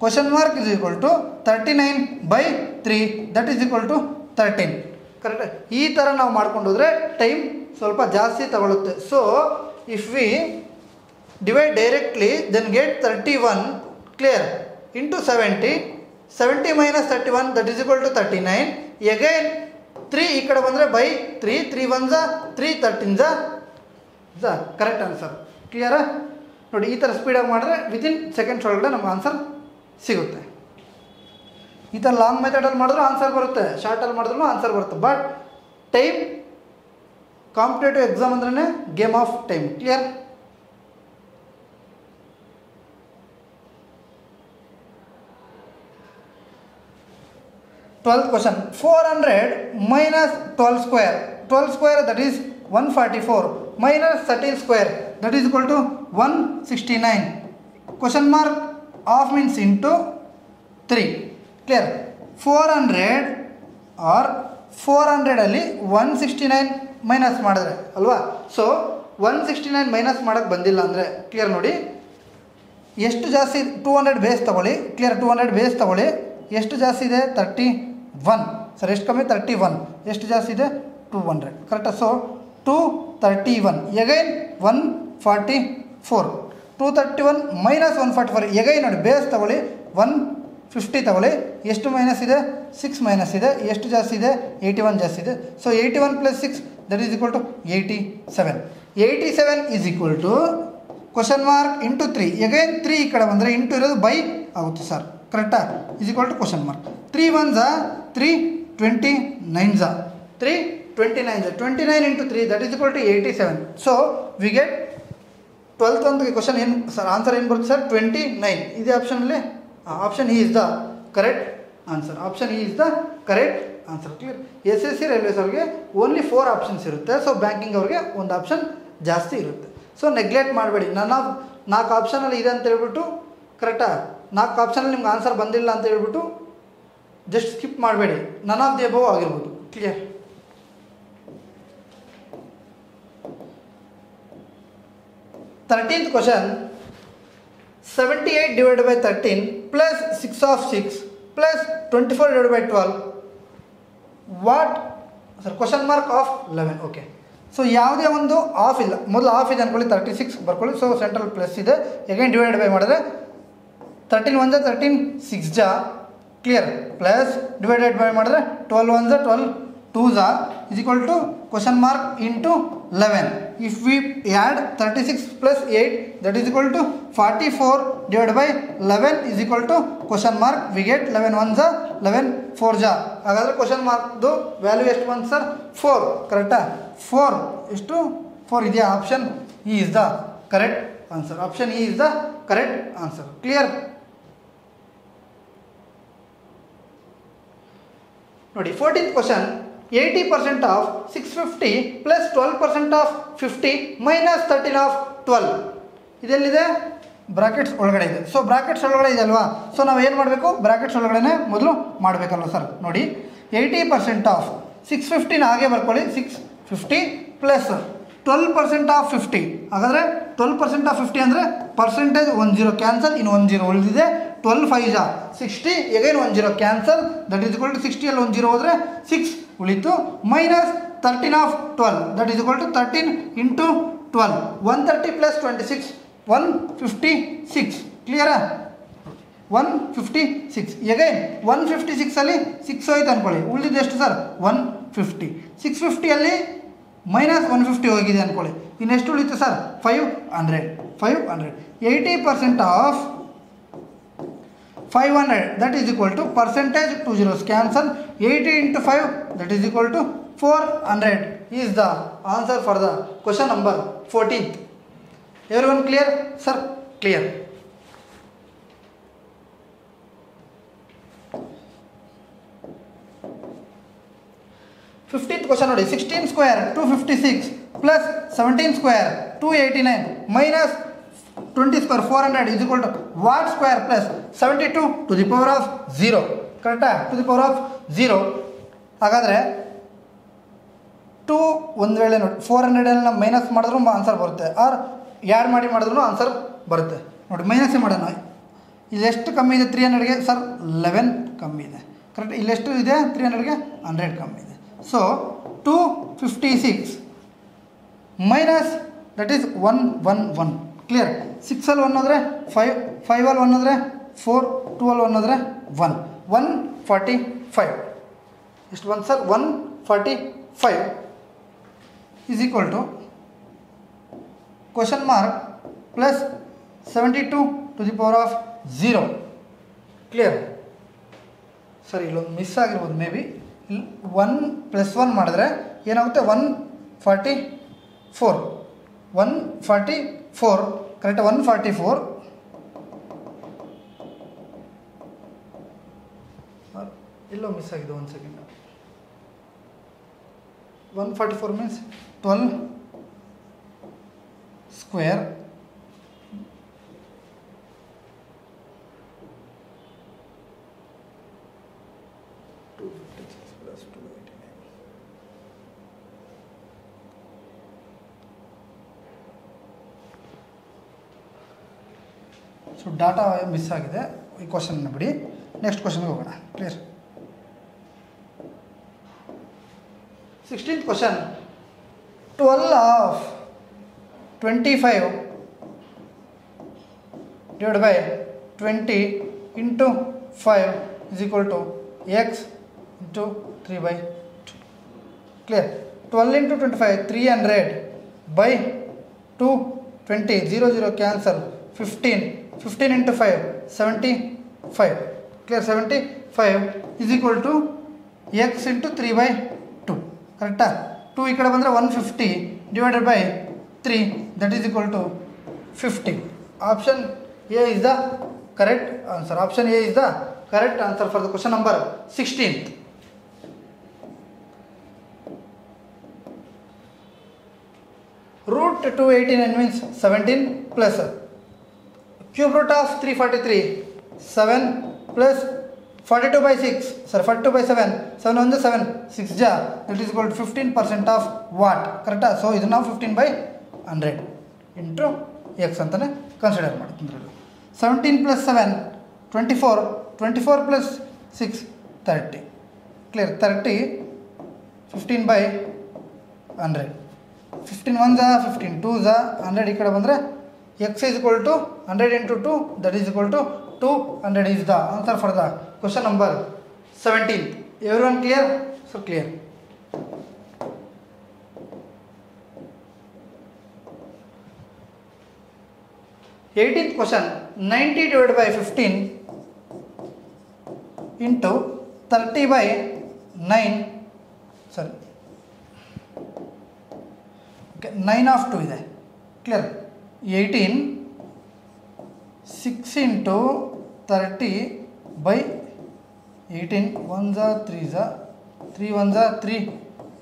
Question mark is equal to 39/3 that is equal to 13. Correct. ಈ ಥರ ನಾವು ಮಾಡ್ಕೊಂಡು ಹೋದರೆ ಟೈಮ್ ಸ್ವಲ್ಪ ಜಾಸ್ತಿ ತಗೊಳುತ್ತೆ. So if we divide directly then get 31 clear into 70 minus 31 that is equal to 39. Again 3 ಈ ಕಡೆ ಬಂದರೆ ಬೈ 3 3 1 3 13 ಕರೆಕ್ಟ್ ಆನ್ಸರ್. ಕ್ಲಿಯರಾ? ನೋಡಿ, ಈ ಥರ ಸ್ಪೀಡಾಗಿ ಮಾಡಿದ್ರೆ ವಿತಿನ್ ಸೆಕೆಂಡ್ಸ್ ಒಳಗಡೆ ನಮ್ಗೆ ಆನ್ಸರ್ ಸಿಗುತ್ತೆ. ಈ ಥರ ಲಾಂಗ್ ಮೆಥಡಲ್ಲಿ ಮಾಡಿದ್ರೂ ಆನ್ಸರ್ ಬರುತ್ತೆ, ಶಾರ್ಟಲ್ಲಿ ಮಾಡಿದ್ರೂ ಆನ್ಸರ್ ಬರುತ್ತೆ. ಬಟ್ ಟೈಮ್ ಕಾಂಪಿಟೇಟಿವ್ ಎಕ್ಸಾಮ್ ಅಂದ್ರೆ game of time. Clear? Twelfth question. 400 minus 12 square. 12 square that is 144 minus 13 square that is equal to 169. Question mark of means into 3. Clear? 400 or 400ಅಲ್ಲಿ 169 ಮೈನಸ್ ಮಾಡಿದ್ರೆ ಅಲ್ವಾ? So 169 minus ಮಾಡೋಕ್ಕೆ ಬಂದಿಲ್ಲ ಅಂದರೆ clear ನೋಡಿ, ಎಷ್ಟು ಜಾಸ್ತಿ 200 ಬೇಸ್ ತೊಗೊಳ್ಳಿ. ಕ್ಲಿಯರ್? 200 ಬೇಸ್ ತೊಗೊಳ್ಳಿ. ಎಷ್ಟು ಜಾಸ್ತಿ ಇದೆ? 31. ಸರ್ ಎಷ್ಟು ಕಮ್ಮಿ? 31. ಎಷ್ಟು ಜಾಸ್ತಿ ಇದೆ? 200. ಕರೆಕ್ಟಾ? So 231 again 144. 231 ಮೈನಸ್ 144 ಎಗೈನ್ ನೋಡಿ, ಬೇಸ್ ತೊಗೊಳ್ಳಿ 150 ತಗೊಳ್ಳಿ. ಎಷ್ಟು ಮೈನಸ್ ಇದೆ? 6 ಮೈನಸ್ ಇದೆ. ಎಷ್ಟು ಜಾಸ್ತಿ ಇದೆ? 81 ಜಾಸ್ತಿ ಇದೆ. So 81 plus 6 that is equal to 87. 87 is equal to question mark into 3. Again 3 ಈ ಕಡೆ ಬಂದರೆ ಇಂಟು ಇರೋದು ಬೈ ಆಗುತ್ತೆ ಸರ್. ಕರೆಕ್ಟಾ? Is equal to question mark. 3 1 329 329 29 into 3 that is equal to 87. So we get 12th ಒಂದು ಕ್ವಶನ್ ಏನು sir answer ಏನು ಬರುತ್ತೆ ಸರ್? 29. ಇದೇ ಆಪ್ಷನಲ್ಲಿ option E is the correct answer. Option E is the correct answer. Clear? SSC railways ಅವ್ರಿಗೆ only 4 options ಇರುತ್ತೆ. So banking ಅವ್ರಿಗೆ ಒಂದು ಆಪ್ಷನ್ ಜಾಸ್ತಿ ಇರುತ್ತೆ. ಸೊ ನೆಗ್ಲೆಕ್ಟ್ ಮಾಡಬೇಡಿ. 4 ಆಪ್ಷನಲ್ಲಿ ಇದೆ ಅಂತ ಹೇಳ್ಬಿಟ್ಟು ಕರೆಕ್ಟಾ, 4 ಆಪ್ಷನಲ್ಲಿ ನಿಮ್ಗೆ ಆನ್ಸರ್ ಬಂದಿಲ್ಲ ಅಂತ ಹೇಳ್ಬಿಟ್ಟು ಜಸ್ಟ್ ಸ್ಕಿಪ್ ಮಾಡಬೇಡಿ. ನನ್ ಆಫ್ ದಿ ಅಬವ್ ಆಗಿರ್ಬೋದು. Clear? Thirteenth question. 78 divided by 13 plus 6 of 6 plus 24 divided by 12 what sir? Question mark of 11. Okay. So ಯಾವುದೇ ಒಂದು ಆಫ್ ಇಲ್ಲ, ಮೊದಲು ಆಫ್ ಇದೆ ಅಂದ್ಕೊಳ್ಳಿ, 36 ಬರ್ಕೊಳ್ಳಿ. ಸೊ ಸೆಂಟ್ರಲ್ ಪ್ಲಸ್ ಇದೆ. ಎಗೈನ್ ಡಿವೈಡ್ ಬೈ ಮಾಡಿದ್ರೆ 13 1 13 6 ಜಾ ಕ್ಲಿಯರ್, ಪ್ಲಸ್ ಡಿವೈಡೆಡ್ ಬೈ ಮಾಡಿದ್ರೆ 12 1 12 2 is equal to question mark into 11. If we add 36 plus 8 that is equal to 44 divided by 11 is equal to question mark we get 11 1 11 4 ಹಾಗಾದರೆ question mark ದು value ಎಷ್ಟು ಬಂತು sir? 4. ಕರೆಕ್ಟಾ? 4 ಎಷ್ಟು? 4 ಇದೆಯಾ? Option E is the correct answer. Option E is the correct answer. Clear? ನೋಡಿ, 14th question. 80% of 650 plus 12% of 50 minus 13 of 12 ಇದೆಲ್ಲಿದೆ? Brackets ಒಳಗಡೆ ಇದೆ. ಸೊ ಬ್ರಾಕೆಟ್ಸ್ ಒಳಗಡೆ ಇದೆ ಅಲ್ವಾ? ಸೊ ನಾವು ಏನು ಮಾಡಬೇಕು? ಬ್ರಾಕೆಟ್ಸ್ ಒಳಗಡೆ ಮೊದಲು ಮಾಡಬೇಕಲ್ವ ಸರ್? ನೋಡಿ, 80% ಆಫ್ 650 ಹಾಗೆ ಬರ್ಕೊಳ್ಳಿ. 650 ಪ್ಲಸ್ 12% ಆಫ್ 50. ಹಾಗಾದರೆ 12% ಆಫ್ 50 ಅಂದರೆ ಪರ್ಸೆಂಟೇಜ್ 10 ಕ್ಯಾನ್ಸಲ್, ಇನ್ನು 10 ಉಳಿದಿದೆ. 12 5 60 again 10 cancel that is equal to 60ಅಲ್ಲಿ 10 ಹೋದರೆ 6 ಉಳಿತು. Minus 13 of 12 that is equal to 13 into 12 130 plus 26 156. ಕ್ಲಿಯರಾ? 156 ಎಗೈನ್ 156ಅಲ್ಲಿ 6 ಹೋಯ್ತು ಅಂದ್ಕೊಳ್ಳಿ, ಉಳಿದಿದ್ದು ಎಷ್ಟು ಸರ್? 150. 650ಅಲ್ಲಿ ಮೈನಸ್ 150 ಹೋಗಿದೆ ಅಂದ್ಕೊಳ್ಳಿ, ಇನ್ನೆಷ್ಟು ಉಳಿತು sir? 500. 80% of 500 that is equal to percentage 2 zeros cancel 80 into 5 that is equal to 400 is the answer for the question number 14th. Everyone clear? Sir, clear. Fifteenth question ನೋಡಿ. 16 square 256 plus 17 square 289 minus 20 square 400 is equal to what square plus 72 to the power of 0. ಕರೆಕ್ಟಾ? To the power of 0. ಹಾಗಾದರೆ to ಒಂದು ವೇಳೆ ನೋಡಿ 400 minus ಮಾಡಿದ್ರೂ answer ಬರುತ್ತೆ, R add ಮಾಡಿದ್ರೂ answer ಬರುತ್ತೆ. ನೋಡಿ ಮೈನಸ್ಸೇ ಮಾಡೋಣ. ಇಲ್ಲಿ ಎಷ್ಟು ಕಮ್ಮಿ ಇದೆ 300ಗೆ ಸರ್ 11 ಕಮ್ಮಿ ಇದೆ ಕರೆಕ್ಟ್. ಇಲ್ಲೆಷ್ಟು ಇದೆ 300ಗೆ 100 ಕಮ್ಮಿ ಇದೆ. So 256 minus that is 111 clear. 6ಅಲ್ಲಿ 1 ಅಂದರೆ 5, 5ಅಲ್ಲಿ 1 ಅಂದರೆ 4, 2ಅಲ್ಲಿ 1 ಅಂದರೆ 1, 145 ಎಷ್ಟು ಬಂತು sir 145 is equal to question mark plus 72 to the power of 0 clear. Sir ಇಲ್ಲೊಂದು ಮಿಸ್ ಆಗಿರ್ಬೋದು ಮೇ ಬಿ. ಇಲ್ಲಿ 1 + 1 ಮಾಡಿದ್ರೆ ಏನಾಗುತ್ತೆ 144 ಕರೆಕ್ಟ್. 144 ಎಲ್ಲೋ ಮಿಸ್ ಆಗಿದೆ, 1 second. 144 means 12 square so data miss ಆಗಿದೆ. ಈ ಕ್ವಶನ್ನ ಬಿಡಿ, ನೆಕ್ಸ್ಟ್ ಕ್ವಶನ್ಗೆ ಹೋಗೋಣ. Clear. 16th question. 12 of 25 divided by 20 into 5 is equal to x into 3/2. Clear. 12 into 25 300 by 2 20 0 cancel 15 into 5 75. Clear. 75 is equal to x into 3/2 ಕರೆಕ್ಟಾ. 2 ಈ ಕಡೆ ಬಂದರೆ 150 divided by 3 that is equal to 50. Option A is the correct answer. Option A is the correct answer for the question number 16th. Root 289 means 17 plus cube root of 343 7 plus 42/6 sorry 42/7 7 1 7 6 ja that is equal to 15% of what correct. So ಇದು ನಾವು 15/100 into x ಅಂತಾನೆ consider ಮಾಡ್ತೀವಿ. 17 + 7 24 24 + 6 30 clear. 30 15/100 15 1 जा 15 2 जा 100 ಈ ಕಡೆ ಬಂದರೆ x is equal to 100 into 2 that is equal to 200 is the answer for the question number 17. Everyone clear? So clear. Eighteenth question. 90 divided by 15 into 30/9 sorry okay 9 of 2 ಇದೆ clear. 18 6 into 30/18 1 जा 3 जा 3 1 जा 3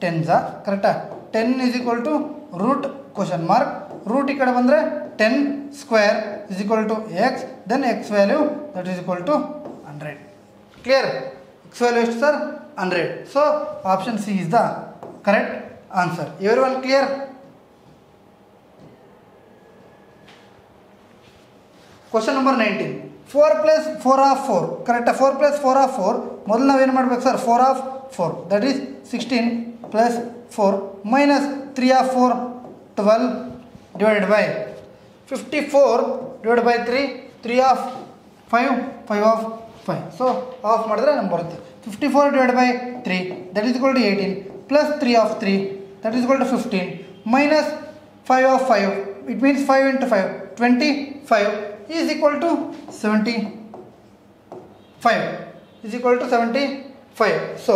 10 जा ಕರೆಕ್ಟಾ. 10 is equal to root question mark root ಈ ಕಡೆ ಬಂದರೆ 10 square is equal to x then x value that is equal to 100. Clear. X value ಎಷ್ಟು sir 100. So option C is the correct answer. Everyone clear? Question number 19. 4 plus 4 of 4 correct. 4 plus 4 of 4 ಮೊದಲು ನಾವೇನು ಮಾಡಬೇಕು sir 4 of 4 that is 16 plus 4 minus 3 of 4 12 divided by 54 divided by 3 3 of 5 5 of 5. So of ಮಾಡಿದ್ರೆ ನಮ್ಗೆ ಬರುತ್ತೆ 54 divided by 3 that is equal to 18 plus 3 of 3 that is equal to 15 minus 5 of 5 it means 5 into 5 25 is equal to 75 is equal to 75. So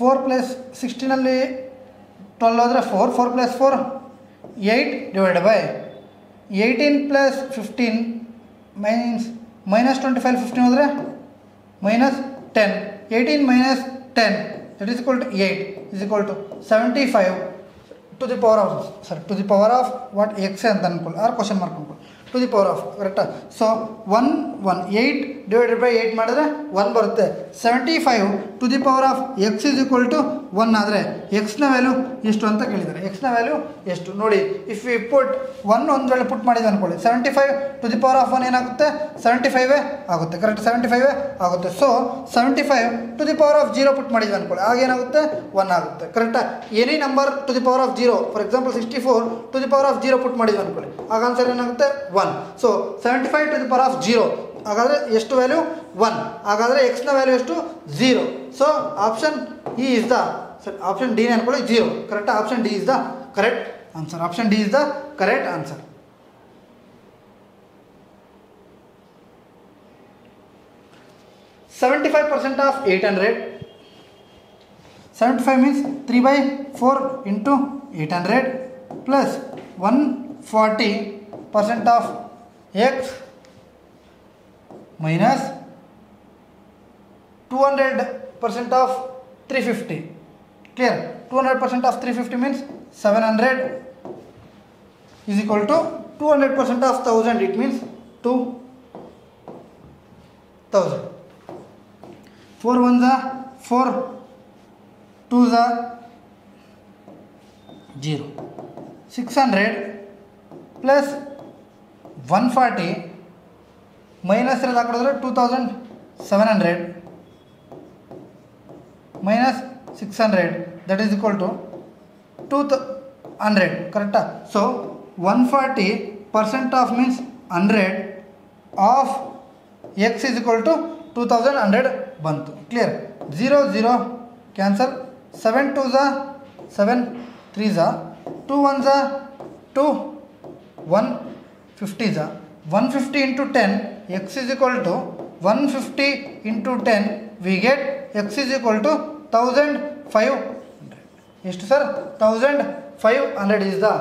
4 plus 16 ಅಲ್ಲಿ 12 ಹೋದರೆ 4 4 plus 4 8 divided by 18 plus 15 means minus 25 15 ಹೋದರೆ minus 10 18 minus 10 that is equal to 8 is equal to 75 to the power of what x ಅಂತ ಅನ್ಕೊಳ್ಳಿ R question mark ಅನ್ಕೊಳ್ಳಿ to the power of correct. So 1 1 8 divided by 8 ಮಾಡಿದ್ರೆ 1 ಬರುತ್ತೆ. 75 to the power of x is equal to 1 ಆದರೆ ಎಕ್ಸ್ನ value ಎಷ್ಟು ಅಂತ ಕೇಳಿದ್ದಾರೆ. ಎಕ್ಸ್ನ ವ್ಯಾಲ್ಯೂ ಎಷ್ಟು ನೋಡಿ. ಇಫ್ ಯು ಪುಟ್ 1 ಒಂದು ವೇಳೆ ಪುಟ್ ಮಾಡಿದ್ದು ಅಂದ್ಕೊಳ್ಳಿ, 75 ಟು ದಿ ಪವರ್ ಆಫ್ 1 ಏನಾಗುತ್ತೆ 75 ಆಗುತ್ತೆ. ಕರೆಕ್ಟ್ 75 ಆಗುತ್ತೆ. So 75 to the power of 0 put ಮಾಡಿದ್ವಿ ಅಂದ್ಕೊಳ್ಳಿ, ಆಗೇನಾಗುತ್ತೆ 1 ಆಗುತ್ತೆ. ಕರೆಕ್ಟಾ? Any number to the power of 0, for example 64 to the power of 0 put ಮಾಡಿದ್ವಿ ಅಂದ್ಕೊಳ್ಳಿ, ಆಗ ಆನ್ಸರ್ ಏನಾಗುತ್ತೆ 1. So 75 to the power of 0 ಹಾಗಾದರೆ ಎಷ್ಟು ವ್ಯಾಲ್ಯೂ 1. ಹಾಗಾದರೆ ಎಕ್ಸ್ನ ವ್ಯಾಲ್ಯೂ ಎಷ್ಟು 0. So option E is the option D ಅನ್ಕೊಳ್ಳಿ 0. ಕರೆಕ್ಟಾ? Option D is the correct answer. Option D is the correct answer. 75% of 800. 75 means 3 by 4 into 800 plus 140% of x minus 200% of 350. Clear? 200% of 350 means 700 is equal to 200% of 1000. It means 2000. 4 ones are 4, 2s are 0. 600 plus 140 minus 2700 minus 600, that is equal to 200. Correct? So 140% of means 100 of x is equal to 2100 ಬಂತು. Clear? 0 0 cancel, 7 2s are 7 3s are 2 1s are 2 150s are 150 into 10 x is equal to 150 into 10 we get x is equal to 1500. ಎಷ್ಟು sir? 1500 is the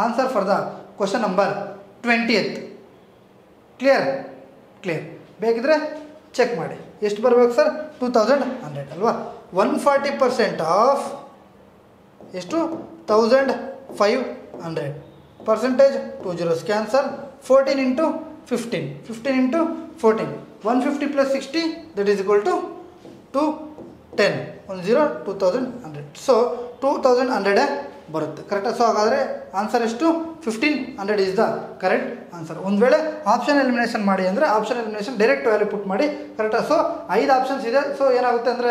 answer for the question number 20th. Clear? Clear. ಬೇಕಿದ್ರೆ check ಮಾಡಿ ಎಷ್ಟು ಬರಬೇಕು sir? 2100 ಅಲ್ವಾ? 140% of ಎಷ್ಟು? 1500. Percentage 2 zeros cancel. 14 into 15, 15 into 14, 150 plus 60, that is equal to 210. 2100. So 2100 ಬರುತ್ತೆ. ಕರೆಕ್ಟಾ? So ಹಾಗಾದರೆ ಆನ್ಸರ್ ಎಷ್ಟು? 1500 ಇಸ್ ದ ಕರೆಕ್ಟ್ ಆನ್ಸರ್. ಒಂದು ವೇಳೆ ಆಪ್ಷನ್ ಎಲಿಮಿನೇಷನ್ ಮಾಡಿ ಅಂದರೆ ಆಪ್ಷನ್ ಎಲಿಮಿನೇಷನ್ ಡೈರೆಕ್ಟ್ ವ್ಯಾಲ್ಯೂ ಪುಟ್ ಮಾಡಿ. ಕರೆಕ್ಟಾ? ಸೊ 5 ಆಪ್ಷನ್ಸ್ ಇದೆ. ಸೊ ಏನಾಗುತ್ತೆ ಅಂದರೆ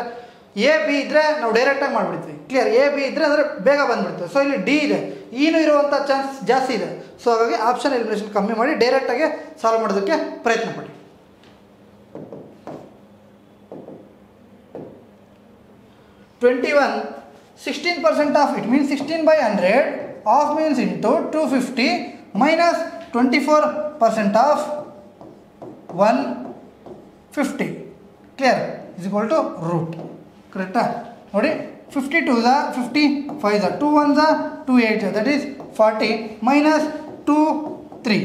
ಎ ಬಿ ಇದ್ದರೆ ನಾವು ಡೈರೆಕ್ಟಾಗಿ ಮಾಡಿಬಿಡ್ತೀವಿ. ಕ್ಲಿಯರ್? ಎ ಬಿ ಇದ್ದರೆ ಅಂದರೆ ಬೇಗ ಬಂದುಬಿಡ್ತೀವಿ. ಸೊ ಇಲ್ಲಿ ಡಿ ಇದೆ, ಈನು ಇರುವಂಥ ಚಾನ್ಸ್ ಜಾಸ್ತಿ ಇದೆ. ಸೊ ಹಾಗಾಗಿ ಆಪ್ಷನ್ ಎಲಿಮಿನೇಷನ್ ಕಮ್ಮಿ ಮಾಡಿ ಡೈರೆಕ್ಟಾಗಿ ಸಾಲ್ವ್ ಮಾಡೋದಕ್ಕೆ ಪ್ರಯತ್ನ ಪಡಿ. 21 16% of it means 16 by 100 of means into 250 minus 24% of 150. Clear? Is equal to root. Correct? ನೋಡಿ 52s are 55s are 2 1s are 2 8s are, that is 40 minus 2 3.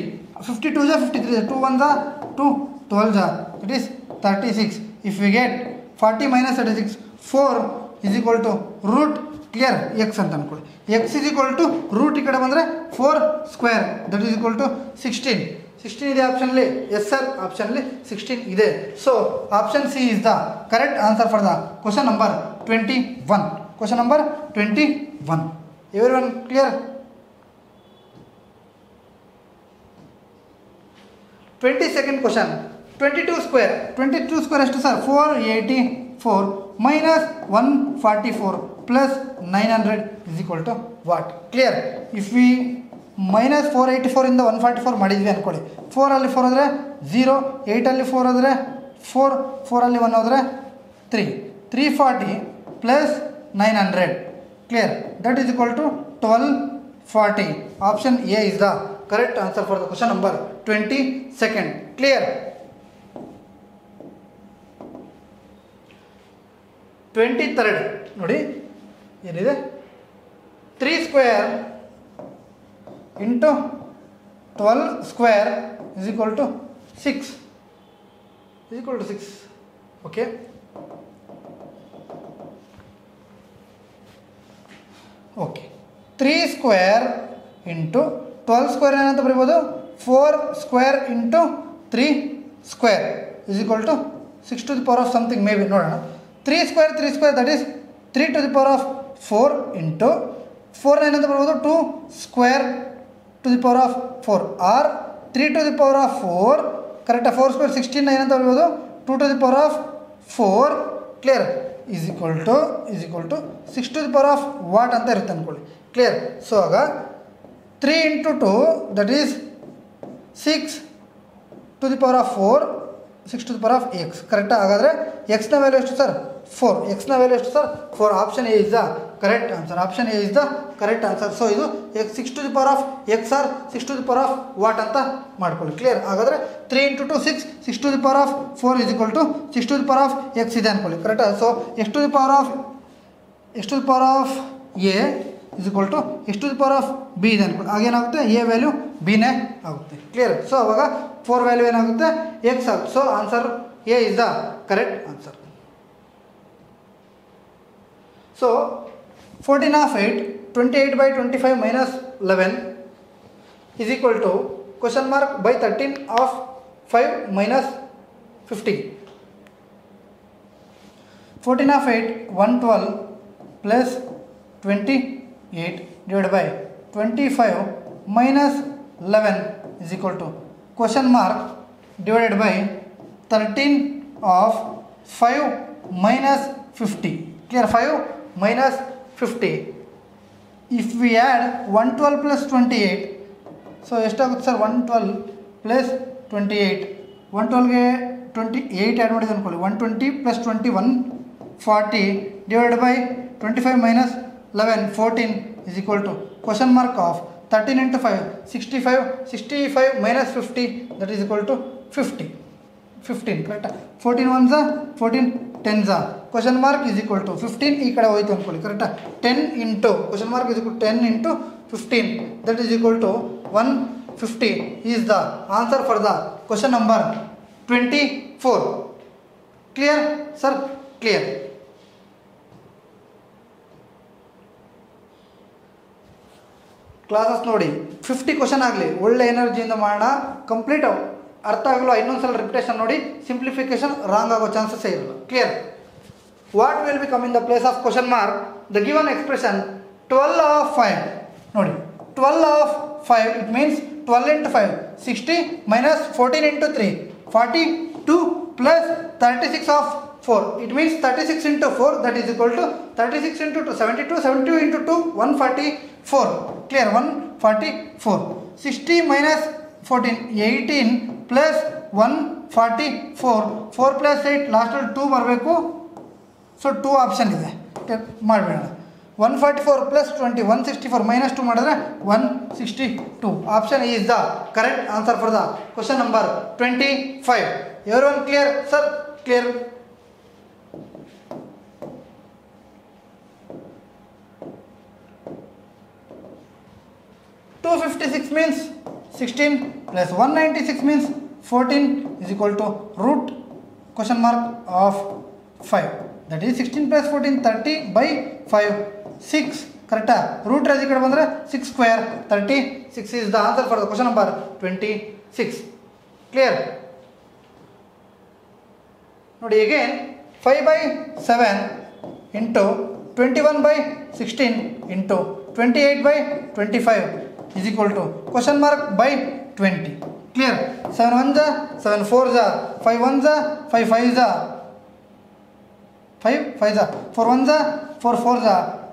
52s are 53s are 2 1s are 2 12s are, that is 36. If we get 40 minus 36 4 is equal to root. Clear? X ಅಂತ ಅಂದ್ಕೊಳ್ಳಿ. X is equal to root ಈ ಕಡೆ ಬಂದರೆ 4 square, that is equal to 16. 16 ಇದೆ ಆಪ್ಷನ್ಲಿ. Yes sir, ಆಪ್ಷನ್ಲಿ 16 ಇದೆ. So option C is the correct answer for the question number 21. Question number 21. Everyone clear? 22nd question. 22 square. 22 square ಎಷ್ಟು sir? 484 minus 144 plus 900 is equal to what? Clear? If we minus 484 ಇಂದ 144 ಮಾಡಿದ್ವಿ ಅಂದ್ಕೊಳ್ಳಿ, 4 ಅಲ್ಲಿ 4 ಹೋದರೆ 0, 8 ಅಲ್ಲಿ 4 ಹೋದರೆ 4, 4 ಅಲ್ಲಿ 1 ಹೋದರೆ 3, 340 plus 900. Clear? That is equal to 1240. Option A is the correct answer for the question number 22nd. Clear? 23rd ನೋಡಿ ಏನಿದೆ? 3 square into 12 square is equal to 6. Okay, okay. 3 square into 12 square ಏನಂತ ಬರೀಬೋದು? 4 square into 3 square is equal to 6 to the power of something maybe ನೋಡೋಣ 3 square that is 3 to the power of 4 into 4 ಏನಂತ ಬರ್ಬೋದು 2 square to the power of 4 or 3 to the power of 4 ಕರೆಕ್ಟಾ 4 square 16 ಏನಂತ ಬರ್ಬೋದು 2 to the power of 4 clear is equal to 6 to the power of what ಅಂತ ಇರುತ್ತೆ ಅಂದ್ಕೊಳ್ಳಿ clear so ಆಗ 3 into 2 that is 6 to the power of 4 6 to the power of x ಕರೆಕ್ಟಾ ಹಾಗಾದರೆ ಎಕ್ಸ್ನ ವ್ಯಾಲ್ಯೂ ಎಷ್ಟು ಸರ್ 4 ಎಕ್ಸ್ನ ವ್ಯಾಲ್ಯೂ ಎಷ್ಟು sir 4 option A is the correct answer option A is the correct answer so ಇದು 6 to the power of x or 6 to the power of what ಅಂತ ಮಾಡ್ಕೊಳ್ಳಿ clear ಹಾಗಾದರೆ 3 into 2 6 6 to the power of 4 is equal to 6 to the power of x ಇದೆ ಅಂದ್ಕೊಳ್ಳಿ ಕರೆಕ್ಟಾ so x to the power of a is equal to x to the power of b ಇದೆ ಅಂದ್ಕೊಳ್ಳಿ ಆಗೇನಾಗುತ್ತೆ a value bನೇ ಆಗುತ್ತೆ clear so ಅವಾಗ 4 value ಏನಾಗುತ್ತೆ x ಆಗುತ್ತೆ so answer a is the correct answer. So 14 of 8 28 by 25 minus 11 is equal to question mark by 13 of 5 minus 15. 14 of 8 112 plus 28 divided by 25 minus 11 is equal to question mark divided by 13 of 5 minus 50. Clear? 5 minus 50. If we add 112 plus 28, so ಎಷ್ಟಾಗುತ್ತೆ sir 112 plus 28 112ಗೆ 28 add ಮಾಡಿದೆ ಅಂದ್ಕೊಳ್ಳಿ 120 plus 21 40 divided by 25 minus 11 14 is equal to question mark of 13 into 5 65 minus 50 that is equal to 15 ಕರೆಕ್ಟಾ 14 ones 14 tens question mark is equal to 15 ಈ ಕಡೆ ಹೋಯ್ತು ಅಂದ್ಕೊಳ್ಳಿ ಕರೆಕ್ಟಾ 10 into question mark is equal to 10 into 15 that is equal to 150 is the answer for the question number 24. Clear sir? Clear. Classes ನೋಡಿ 50 question ಆಗಲಿ ಒಳ್ಳೆ ಎನರ್ಜಿಯಿಂದ ಮಾಡೋಣ ಕಂಪ್ಲೀಟ್ ಅರ್ಥ ಆಗಲ್ಲ ಇನ್ನೊಂದ್ಸಲ ರಿಪಿಟೇಷನ್ ನೋಡಿ ಸಿಂಪ್ಲಿಫಿಕೇಶನ್ ರಾಂಗ್ ಆಗೋ ಚಾನ್ಸಸ್ಸೇ ಇರಲ್ಲ clear what will be come in the place of question mark the given expression 12 of 5 ನೋಡಿ 12 of 5 it means 12 into 5 60 minus 14 into 3 42 plus 36 of 4 it means 36 into 4 that is equal to 36 into 2 72 into 2 144 clear 144 60 minus 14 18 plus 144 4 plus 8 ಲಾಸ್ಟಲ್ಲಿ 2 ಬರಬೇಕು so 2 option ಇದೆ ಮಾಡಬೇಡ 144 plus 20 164 minus 2 ಮಾಡಿದ್ರೆ 162 option is the correct answer for the question number 25 everyone clear sir? Clear. $256 means 16 plus 196 means 14 is equal to root question mark of 5 that is 16 plus 14 30 by 5 6 correct root raise ಈ ಕಡೆ ಬಂದರೆ 6 square 36 is the answer for the question number 26. Clear? ನೋಡಿ again 5 by 7 into 21 by 16 into 28 by 25 is equal to question mark by 20. Clear? 7 ones 7 fours 5 ones 5 fives 5 fives 4 ones 4 fours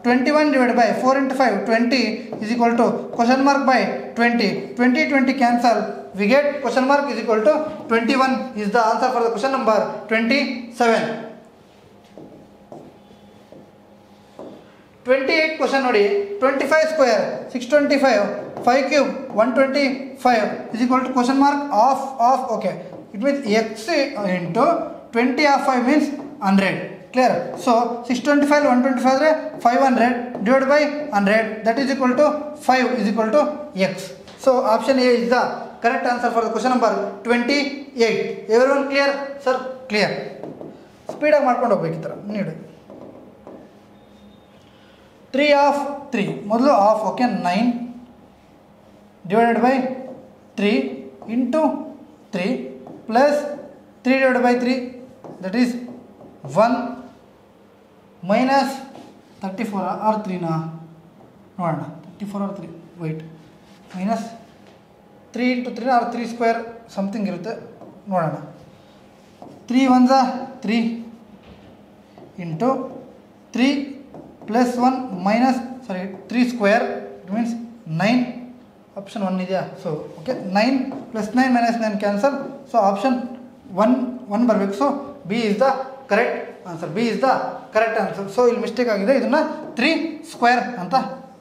21 divided by 4 into 5 20 is equal to question mark by 20 cancel we get question mark is equal to 21 is the answer for the question number 27. 28 question ನೋಡಿ 25 square 625 5 cube 125 is equal to question mark of okay it means x into 20 of 5 means 100 clear so 625 125 ಅಂದರೆ 500 divided by 100 that is equal to 5 is equal to x so option A is the correct answer for the question number 28. everyone clear sir? Clear. ಸ್ಪೀಡಾಗಿ ಮಾಡ್ಕೊಂಡು ಹೋಗ್ಬೇಕು ಈ ಥರ ನೀಡಿ 3 of 3 ಮೊದಲು of okay 9 divided by 3 into 3 plus 3 divided by 3 that is 1 minus 34 or 3 na ನೋಡೋಣ 34 or 3 wait minus 3 into 3 or 3 square something ಇರುತ್ತೆ ನೋಡೋಣ 3 1 3 into 3 plus 1 minus 3 square it means 9 option 1 ಇದೆಯಾ so okay 9 plus 9 minus 9 cancel so option 1 ಬರಬೇಕು so B is the correct answer B is the correct answer so ಇಲ್ಲಿ mistake ಆಗಿದೆ ಇದನ್ನ 3 square ಅಂತ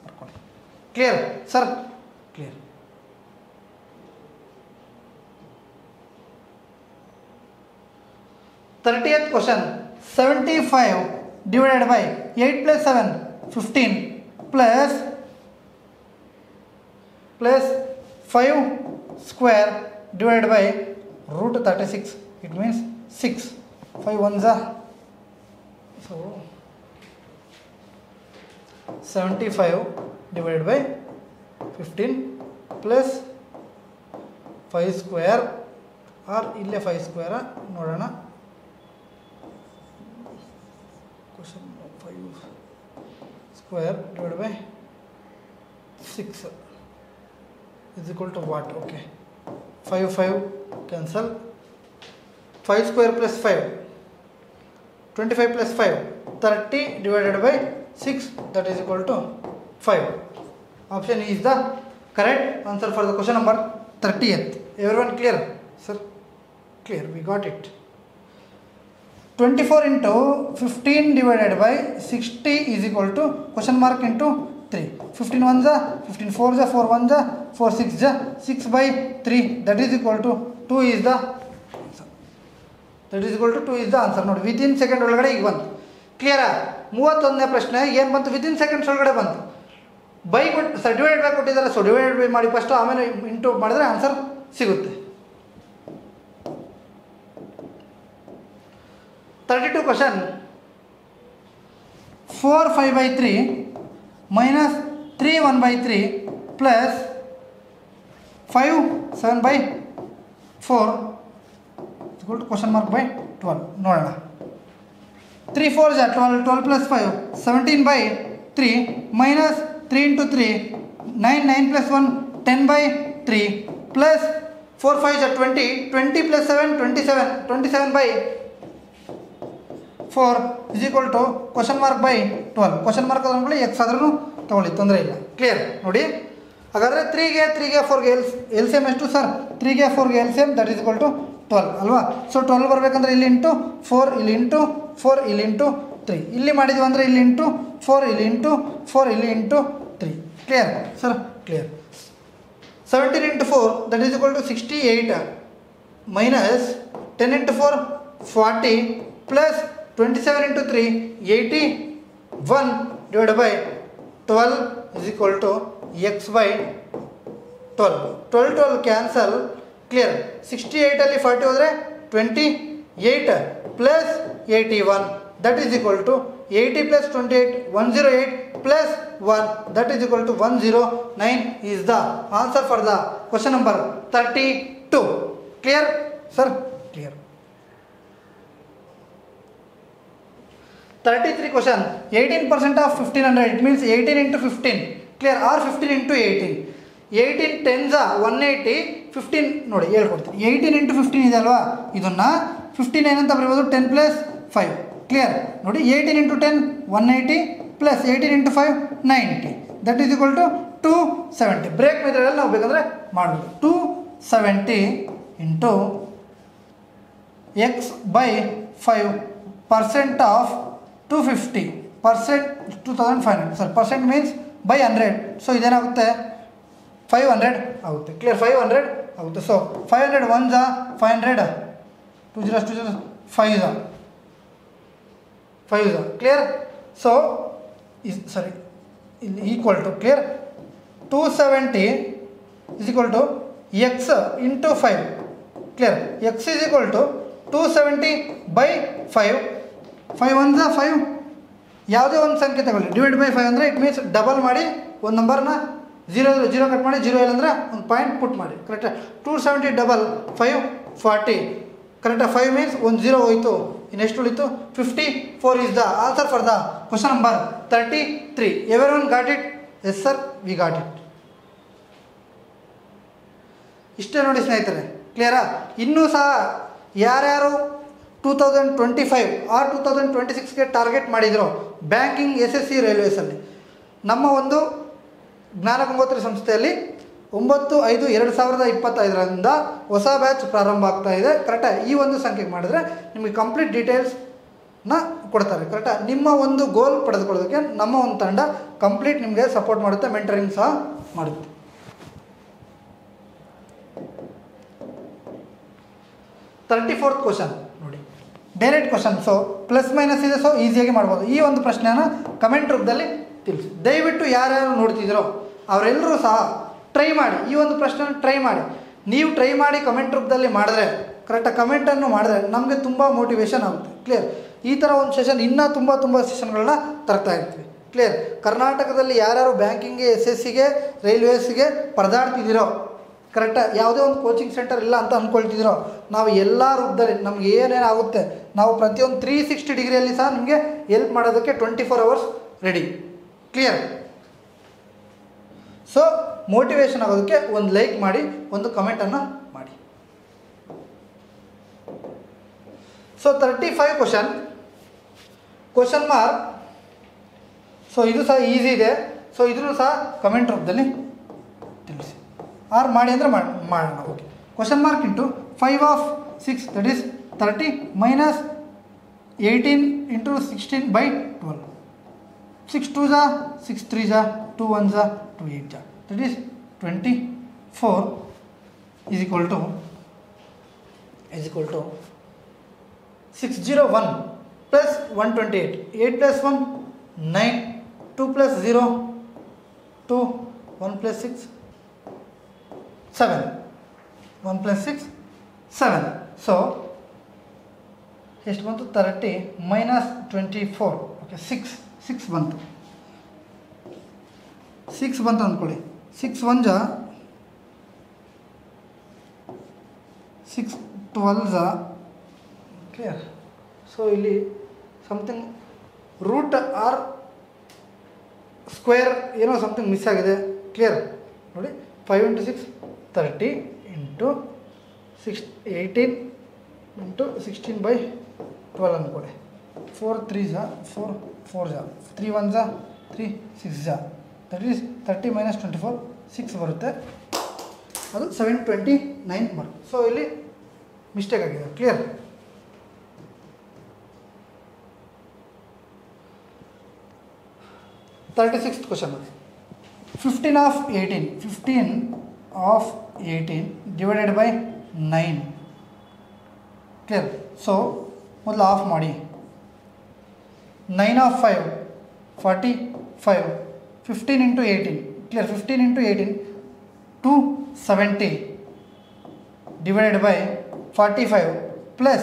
ಬರ್ಕೊಳ್ಳಿ clear sir clear 30th question 75 divided by 8 plus 7 15 plus 5 square divided by root 36 it means 6 5 ones are so 75 divided by 15 plus 5 square or ಇಲ್ಲೇ 5 square ನೋಡೋಣ question 5 square divided by 6 is equal to what okay 5 5 cancel 5 square plus 5 25 plus 5 30 divided by 6 that is equal to 5 option E is the correct answer for the question number 30th everyone clear sir clear we got it 24 into 15 divided by 60 is equal to question mark into 3 15 ones are 15 fours are 4 ones are 4 6 are 6 by 3 that is equal to 2 is the answer that is equal to 2 is the answer ನೋಡಿ within second ಒಳಗಡೆ ಈಗ ಬಂತು ಕ್ಲಿಯರಾ 31ನೇ ಪ್ರಶ್ನೆ ಏನು ಬಂತು within seconds ಒಳಗಡೆ ಬಂತು ಬೈ ಡಿವೈಡ್ ಬೈ ಕೊಟ್ಟಿದ್ದಾರೆ ಸೊ ಡಿವೈಡ್ ಬೈ ಮಾಡಿ ಫಸ್ಟ್ ಆಮೇಲೆ ಇಂಟು ಮಾಡಿದ್ರೆ ಆನ್ಸರ್ ಸಿಗುತ್ತೆ 32 question 4 5 by 3 minus 3 1 by 3 plus 5 7 by 4 is equal to question mark by 12 ನೋಡೋಣ 3 4 is 12 12 plus 5 17 by 3 minus 3 into 3 9 9 plus 1 10 by 3 plus 4 5 is 20 20 plus 7 27 27 by 4 is equal to question mark by 12 question mark ಅದನ್ನು x ಆದ್ರೂ ತಗೊಳ್ಳಿ ತೊಂದರೆ ಇಲ್ಲ clear ನೋಡಿ ಹಾಗಾದರೆ 3ಗೆ 4ಗೆ ಎಲ್ ಸಿ ಎಮ್ ಎಷ್ಟು ಸರ್ 3ಗೆ 4ಗೆ L C M that is equal to 12 ಅಲ್ವಾ ಸೊ 12 ಬರಬೇಕಂದ್ರೆ ಇಲ್ಲಿ ಇಂಟು 4 ಇಲ್ಲಿ ಇಂಟು 4 ಇಲ್ಲಿ ಇಂಟು 3 ಇಲ್ಲಿ ಮಾಡಿದ್ವಿ ಅಂದರೆ ಇಲ್ಲಿ ಇಂಟು 4 ಇಲ್ಲಿ ಇಂಟು 4 ಇಲ್ಲಿ into 3 clear sir clear 17 into 4 that is equal to 68 minus 10 into 4 40 plus 27 into 3 81 divided by 12 is equal to x by 12 12 cancel clear 68 ಅಲ್ಲಿ 40 ಹೋದರೆ 28 plus 81 that is equal to 80 plus 28 108 plus 1 that is equal to 109 is the answer for the question number 32 clear sir clear 33 question 18% of 1500 it means 18 into 15 clear or 15 into 18 18 tens 180 15 ನೋಡಿ ಹೇಳ್ಕೊಡ್ತೀನಿ 18 into 15 ಇದೆ ಅಲ್ವಾ ಇದನ್ನ 15 ಏನಂತ ಬರೀಬೋದು 10 plus 5 clear ನೋಡಿ 18 into 10 180 plus 18 into 5 90 that is equal to 270 break ಮೆಥಡಲ್ಲಿ ನಾವು ಬೇಕಂದ್ರೆ ಮಾಡಬಹುದು 270 into x by 5% of 250 percent 2500 sorry percent means by 100 so ಇದೇನಾಗುತ್ತೆ 500 ಆಗುತ್ತೆ ಕ್ಲಿಯರ್ 500 ಆಗುತ್ತೆ so 500 1s 500 2 zeros 2 zeros 5s clear so is sorry equal to clear 270 is equal to x into 5 clear x is equal to 270 by 5 5 1s 5 ಯಾವುದೇ ಒಂದು ಸಂಖ್ಯೆ ತಗೊಳ್ಳಿ divide by 5 ಅಂದರೆ it means double ಮಾಡಿ ಒಂದು ನಂಬರ್ನ 0 ಕಟ್ ಮಾಡಿ 0 ಇಲ್ಲ ಅಂದರೆ ಒಂದು ಪಾಯಿಂಟ್ ಪುಟ್ ಮಾಡಿ ಕರೆಕ್ಟಾ 270 ಡಬಲ್ 5 40 ಕರೆಕ್ಟಾ? 5 ಮೀನ್ಸ್ ಒಂದು 0 ಹೋಯಿತು, ಇನ್ನೆಷ್ಟು ಉಳಿತು? 54 is the answer for the question number 33. Everyone got it? Yes sir, we got it. ಇಷ್ಟೇ ನೋಡಿ ಸ್ನೇಹಿತರೆ, ಕ್ಲಿಯರಾ? ಇನ್ನೂ ಸಹ ಯಾರ್ಯಾರು 2025 ಆರ್ 2026ಗೆ ಟಾರ್ಗೆಟ್ ಮಾಡಿದ್ರು ಬ್ಯಾಂಕಿಂಗ್, SSC, ರೈಲ್ವೇಸಲ್ಲಿ, ನಮ್ಮ ಒಂದು ಜ್ಞಾನಗಂಗೋತ್ರಿ ಸಂಸ್ಥೆಯಲ್ಲಿ 9/5/2025 ಹೊಸ ಬ್ಯಾಚ್ ಪ್ರಾರಂಭ ಆಗ್ತಾ ಇದೆ. ಕರೆಕ್ಟಾಗಿ ಈ ಒಂದು ಸಂಖ್ಯೆಗೆ ಮಾಡಿದ್ರೆ ನಿಮಗೆ ಕಂಪ್ಲೀಟ್ ಡೀಟೇಲ್ಸ್ನ ಕೊಡ್ತಾರೆ. ಕರೆಕ್ಟಾಗಿ ನಿಮ್ಮ ಒಂದು ಗೋಲ್ ಪಡೆದುಕೊಳ್ಳೋದಕ್ಕೆ ನಮ್ಮ ಒಂದು ತಂಡ ಕಂಪ್ಲೀಟ್ ನಿಮಗೆ ಸಪೋರ್ಟ್ ಮಾಡುತ್ತೆ, ಮೆಂಟರಿಂಗ್ ಸಹ ಮಾಡುತ್ತೆ. 34th ಕ್ವಶನ್ ನೋಡಿ, direct question. So plus minus ಇದೆ, ಸೊ ಈಸಿಯಾಗಿ ಮಾಡ್ಬೋದು. ಈ ಒಂದು ಪ್ರಶ್ನೆನ ಕಮೆಂಟ್ ರೂಪದಲ್ಲಿ ತಿಳಿಸಿ. ದಯವಿಟ್ಟು ಯಾರ್ಯಾರು ನೋಡ್ತಿದ್ದೀರೋ ಅವರೆಲ್ಲರೂ ಸಹ ಟ್ರೈ ಮಾಡಿ, ಈ ಒಂದು ಪ್ರಶ್ನೆನ ಟ್ರೈ ಮಾಡಿ. ನೀವು ಟ್ರೈ ಮಾಡಿ ಕಮೆಂಟ್ ರೂಪದಲ್ಲಿ ಮಾಡಿದ್ರೆ, ಕರೆಕ್ಟಾಗಿ ಕಮೆಂಟನ್ನು ಮಾಡಿದ್ರೆ ನಮಗೆ ತುಂಬ ಮೋಟಿವೇಶನ್ ಆಗುತ್ತೆ. ಕ್ಲಿಯರ್? ಈ ಥರ ಒಂದು ಸೆಷನ್ ಇನ್ನೂ ತುಂಬ ಸೆಷನ್ಗಳನ್ನ ತರ್ತಾ ಇರ್ತೀವಿ. ಕ್ಲಿಯರ್? ಕರ್ನಾಟಕದಲ್ಲಿ ಯಾರ್ಯಾರು ಬ್ಯಾಂಕಿಂಗ್ಗೆ, SSCಗೆ, ರೈಲ್ವೇಸ್ಗೆ ಪರದಾಡ್ತಿದ್ದೀರೋ, ಕರೆಕ್ಟಾಗಿ ಯಾವುದೇ ಒಂದು ಕೋಚಿಂಗ್ ಸೆಂಟರ್ ಇಲ್ಲ ಅಂತ ಅಂದ್ಕೊಳ್ತಿದ್ದೀರೋ, ನಾವು ಎಲ್ಲ ರೂಪದಲ್ಲಿ ನಮ್ಗೆ ಏನೇನಾಗುತ್ತೆ ನಾವು ಪ್ರತಿಯೊಂದು 360 ಡಿಗ್ರಿಯಲ್ಲಿ ಸಹ ನಿಮಗೆ ಹೆಲ್ಪ್ ಮಾಡೋದಕ್ಕೆ 24 hours ready. Clear? So motivation ಆಗೋದಕ್ಕೆ ಒಂದು ಲೈಕ್ ಮಾಡಿ, ಒಂದು ಕಮೆಂಟನ್ನು ಮಾಡಿ. So 35 question mark. ಸೊ ಇದು ಸಹ ಈಸಿ ಇದೆ. ಸೊ ಇದನ್ನು ಸಹ ಕಮೆಂಟ್ ರೂಪದಲ್ಲಿ ತಿಳಿಸಿ, ಆರ್ ಮಾಡಿ ಅಂದರೆ ಮಾಡೋಣ. Okay. Question mark into 5 of 6, that is 30 minus 18 into 16/12. 6 2s 6 3s 2 1s 2 8s, that is 24 is equal to 601 plus 128. 8 plus 1 9, 2 plus 0 2, 1 plus 6 7, 1 plus 6 7. So ಎಷ್ಟು ಬಂತು? 30 ಮೈನಸ್ 24. ಓಕೆ, 6 ಬಂತು. 6 ಬಂತು ಅಂದ್ಕೊಳ್ಳಿ. 6 1s 6 12s. ಕ್ಲಿಯರ್? ಸೊ ಇಲ್ಲಿ something root R square ಏನೋ something miss ಆಗಿದೆ. Clear? ನೋಡಿ, 5 into 6 30 into 18 into 16/12 ಅಂದ್ಕೊಳ್ಳಿ. 4 3s 4 4s 3 1s 3 6s, that is 30 minus 24 6 ಬರುತ್ತೆ. ಅದು 729 ಮಾರ್ಕ್. ಸೊ ಇಲ್ಲಿ ಮಿಸ್ಟೇಕ್ ಆಗಿದೆ. Clear? Question 15 of 18 divided by 9. Clear? So ಮೊದಲು ಆಫ್ ಮಾಡಿ. 9 of 5 45. 15 into 18. Clear? 15 into 18 270 divided by 45 plus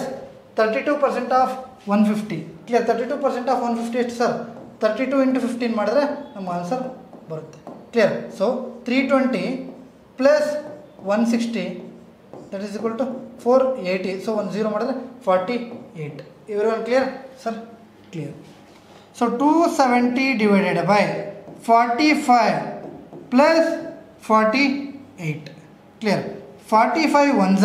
32% of 150. Clear? 32% of 150 ಎಷ್ಟು sir? 32 into 15 ಮಾಡಿದ್ರೆ ನಮ್ಮ ಆನ್ಸರ್ ಬರುತ್ತೆ. Clear? So 320 plus 160, that is equal to 480. So 1 0 ಮಾಡಿದ್ರೆ 48. ಇವರೆಲ್ಲ clear sir? Clear. So 270 divided by 45 plus 48. Clear? 45 1s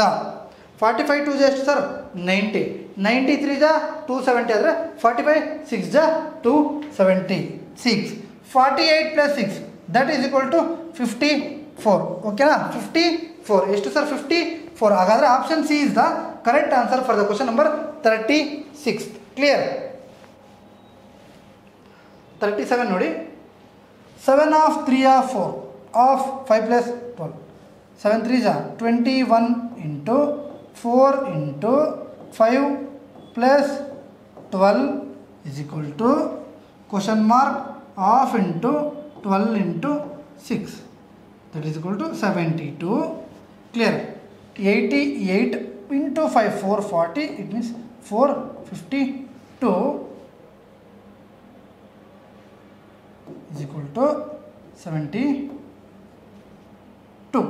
45 2s ಎಷ್ಟು sir? 90. 90 3s 270 ಆದರೆ 45 6s 276. 48 plus 6 that is equal to 54. ಓಕೆನಾ? 54 ಎಷ್ಟು ಸರ್? 54. ಹಾಗಾದರೆ option C is the correct answer for the question number 36. Clear? 37 ನೋಡಿ. 7 of 3 of 4 of 5 plus 12. 7 3s 21 into 4 into 5 plus 12 is equal to question mark half into 12 into 6, that is equal to 72. Clear? 88 into 5 440, it means 452 is equal to 72.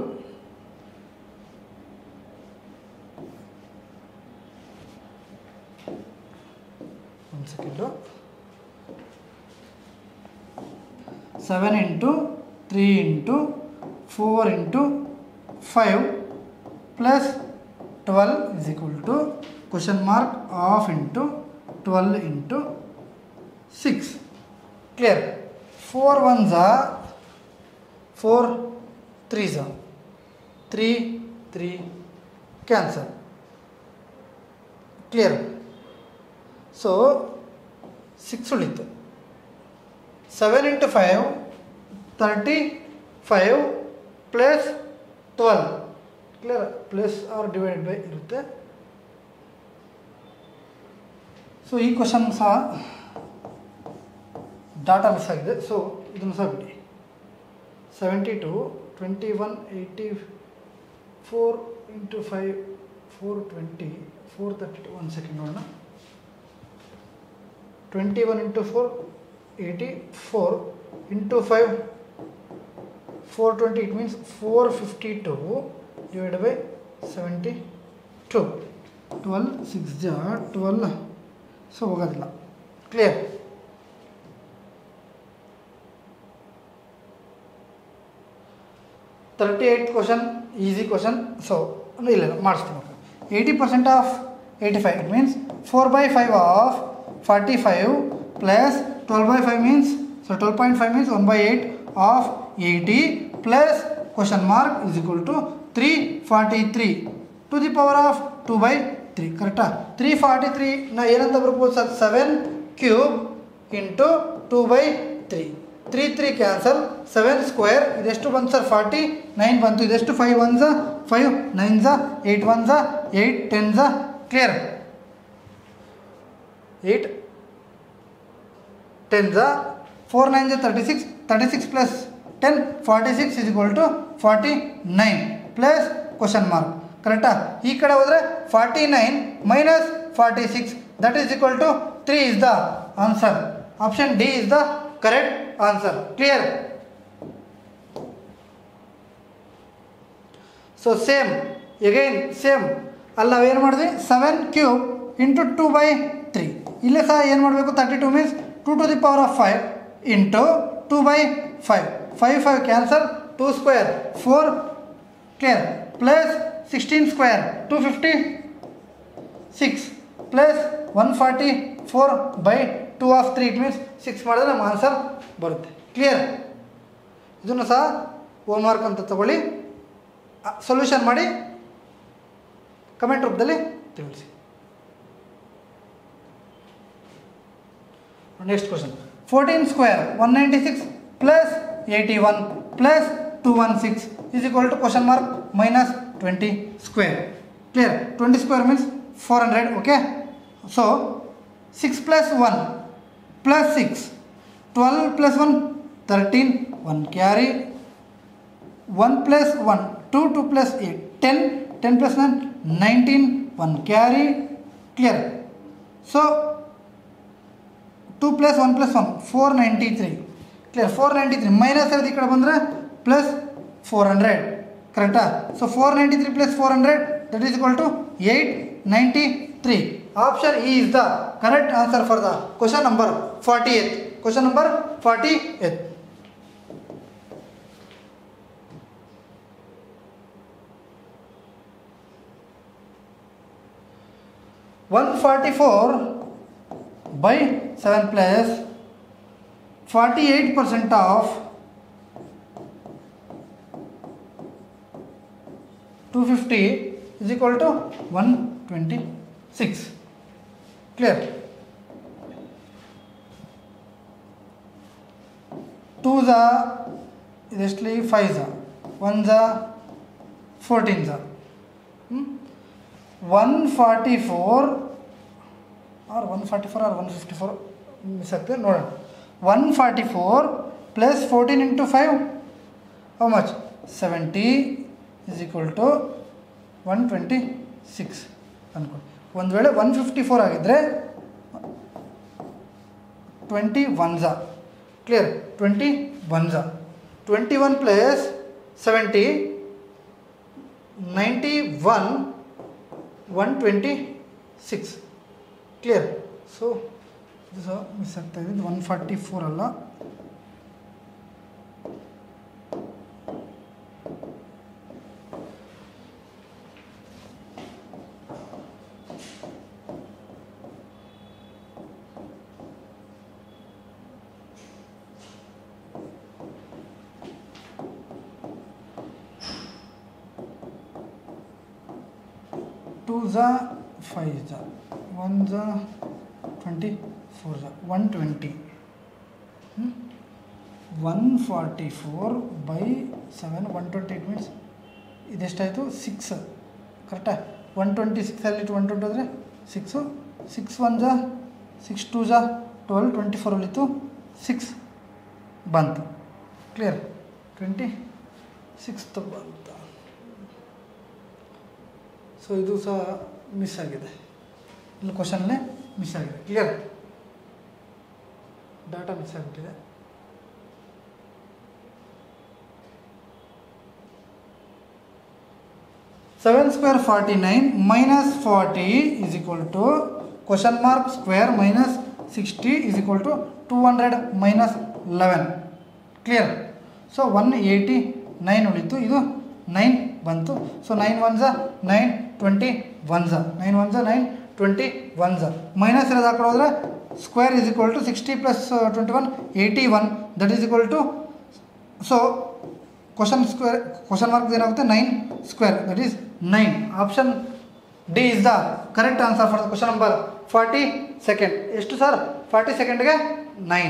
7 into 3 into 4 into 5 plus 12 is equal to question mark half into 12 into 6. Clear? 4 ones are 4 3s are 3 3 cancel. Clear? So 6 ಉಳಿತು. 7 into 5 35 plus 12. Clear? Plus or divided by ಇರುತ್ತೆ. So ಈ question ಸಹ data miss ಆಗಿದೆ. So ಇದನ್ನು ಸಹ ಬಿಡಿ. 72 21 84 into 5 420 432 1 second ನೋಡೋಣ. 21 into 4 84 into 5 420, it means 452 divided by 72. 12 6 12. So ಹೋಗೋದಿಲ್ಲ. Clear? $38 question, easy question. So ಇಲ್ಲ ಮಾಡಿಸ್ತೀನಿ. 80% of 85, it means 4/5 of 45 plus 12/5 means, so 12.5 means 1/8 of 80 plus question mark is equal to 343 to the power of 2/3. ಕರೆಕ್ಟಾ? 343 ನಾ ಏನಂತ ಬರ್ಬೋದು sir? 7 cube into 2/3. 3 3 cancel. 7 square ಇದೆಷ್ಟು ಬಂತು sir? 49 ಬಂತು. ಇದೆಷ್ಟು? 5 1s 5 9s 8 1s 8 10s. Clear? 8 10s 4 9s 36. 36 plus 10 46 is equal to 49 plus question mark. ಕರೆಕ್ಟಾ? ಈ ಕಡೆ ಹೋದರೆ 49 minus 46, that is equal to 3 is the answer. Option D is the correct answer. Clear? So same again same ಅಲ್ಲಿ ನಾವೇನು ಮಾಡಿದ್ವಿ? 7 cube into 2/3. ಇಲ್ಲೇ ಸಹ ಏನು ಮಾಡಬೇಕು? 32 means 2 to the power of 5 into 2/5. 5 5 cancel. 2 square 4. Clear? Plus 16 square 256 plus 144/2 of 3, it means 6 ಮಾಡಿದ್ರೆ ನಮ್ಮ answer ಬರುತ್ತೆ. ಕ್ಲಿಯರ್? ಇದನ್ನು ಸಹ ಹೋಮ್ವರ್ಕ್ ಅಂತ ತಗೊಳ್ಳಿ, ಸೊಲ್ಯೂಷನ್ ಮಾಡಿ ಕಮೆಂಟ್ ರೂಪದಲ್ಲಿ ತಿಳಿಸಿ. Next question. 14 square 196 plus 81 plus 216 is equal to question mark minus 20 square. Clear? 20 square means 400. Okay? So 6 plus 1 plus 6, 12 plus 1 13, 1 carry, 1 plus 1 2, 2 plus 8 10, 10 plus 9 19, 1 carry. Clear? So 2 plus 1 plus 1 493. Clear? 493 minus ಈ ಕಡೆ ಬಂದರೆ plus 400. ಕರೆಕ್ಟಾ? So 493 plus 400, that is equal to 893. Option E is the correct answer for the question number 48. Question number 48. (144/7 plus 48% of 250 is equal to 126. Clear? 2s ಇದೆಷ್ಟಲಿ 5s 1s 14s 144 or 154 miss ಆಗ್ತದೆ ನೋಡೋಣ. 144 plus 14 into 5 how much? 70 is equal to 126 ಅನ್ಕೊಳ್ಳಿ. ಒಂದು ವೇಳೆ 154 ಆಗಿದ್ದರೆ 21s. Clear? 21s. 21 plus 70 91 126. Clear? So ಇದು ಸಹ miss ಆಗ್ತಾ ಇದೆ. 144 ಅಲ್ಲ, 2 5 1 24 120 144 by 7 128 ಮೀನ್ಸ್ ಇದೆಷ್ಟಾಯಿತು 6 ಕರೆಕ್ಟಾ 126 ಅಲ್ಲಿ 120 ಹೋದರೆ 6 6 1 6 2 12 24 ಅಲ್ಲಿತ್ತು 6 ಬಂತು ಕ್ಲಿಯರ್ 26 ಬಂತು ಸೊ ಇದು ಸಹ ಮಿಸ್ ಆಗಿದೆ ಇಲ್ಲಿ ಕ್ವಶನ್ನೇ ಮಿಸ್ ಆಗಿದೆ ಕ್ಲಿಯರ್ ಡಾಟಾ ಮಿಸ್ ಆಗಿಬಿಟ್ಟಿದೆ seven square 49 minus 40 is equal to question mark square minus 60 is equal to 200 minus 11 clear so 189 ಉಳಿತು ಇದು 9 ಬಂತು ಸೊ 9 1 9 20 1 9 1 9 20 1 ಮೈನಸ್ ಇರೋದು ಹಾಕಿ ಹೋದರೆ square is equal to 60 plus 21 81 that is equal to so question square question mark ಏನಾಗುತ್ತೆ 9 square that is 9 option D is the correct answer for the question number 42 ಎಷ್ಟು sir 42 ಗೆ 9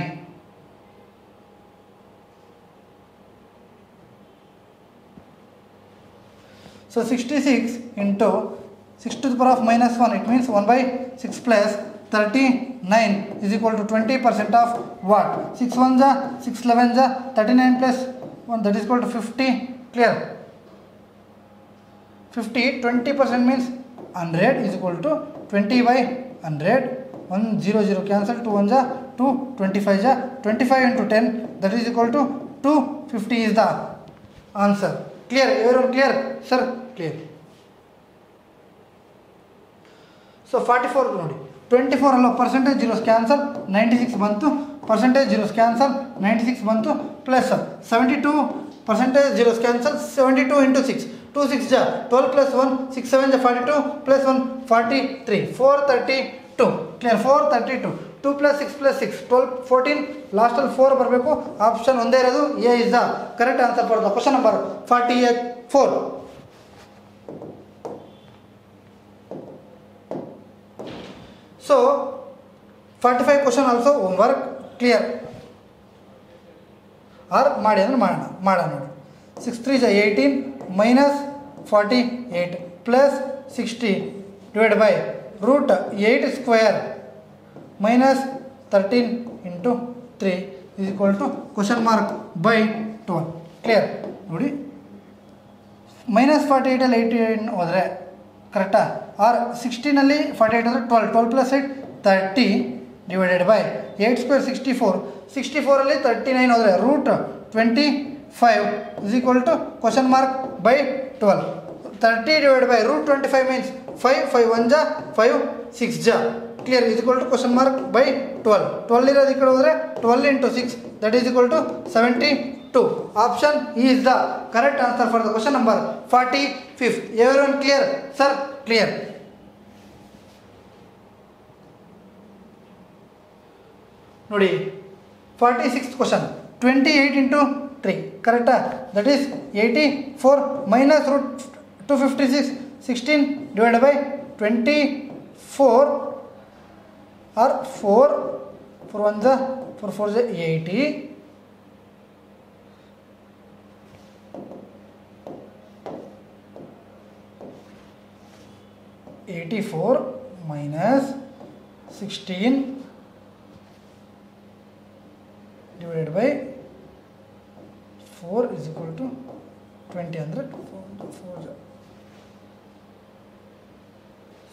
so 66 into 6 to the power of minus 1 it means 1 by 6 plus 39 is equal to 20% of what 6 1 6 11 39 plus 1 that is equal to 50 clear 50 20% means 100 is equal to 20 by 100 1 0 0 cancel 2 1 2 25 25 into 10 that is equal to 250 is the answer clear everyone clear sir clear so 44 ನೋಡಿ 24 ಅಲ್ಲ percentage zeros cancel 96 ಬಂತು percentage zeros cancel 96 ಬಂತು plus 72 percentage zeros cancel 72 into 6 2 6 ಜಾ 12 plus 1 6 7 ಜಾ 42 plus 1 43 432 clear 432 2 plus 6 plus 6 12 14 ಲಾಸ್ಟಲ್ಲಿ 4 ಬರಬೇಕು option ಒಂದೇ ಇರೋದು A is the correct answer for the question number 44 so 45 question also homework clear or ಮಾಡಿ ಅಂದ್ರೆ ಮಾಡೋಣ ನೋಡಿ 6 3 is 18 minus 48 plus 60 divided by root 8 square minus 13 into 3 is equal to question mark by 12 clear ನೋಡಿ minus 48 ಅಲ್ಲಿ 18 ಹೋದರೆ ಕರೆಕ್ಟಾ R 16 ಅಲ್ಲಿ 48 ಅಂದರೆ 12 ಪ್ಲಸ್ 8 30 ಡಿವೈಡೆಡ್ ಬೈ 8 ಸ್ಕ್ವೇರ್ 64 ಅಲ್ಲಿ 39 ಹೋದರೆ root 25 is equal to question mark by 12 30 divide by root 25 means 5 1 ಜಾ 5 6 ಜಾ clear is equal to question mark by 12 ಇರೋದು ಈ ಕಡೆ ಹೋದರೆ 12 into 6 that is equal to 72 option is the correct answer for the question number 45 everyone clear sir clear ನೋಡಿ 46th question 28 into 3 ಕರೆಕ್ಟಾ that is 84 minus root 256 16 divided by 24 or 4 1 4 80 84 minus 16 divided by 4 is equal to 20 ಅಂದರೆ 4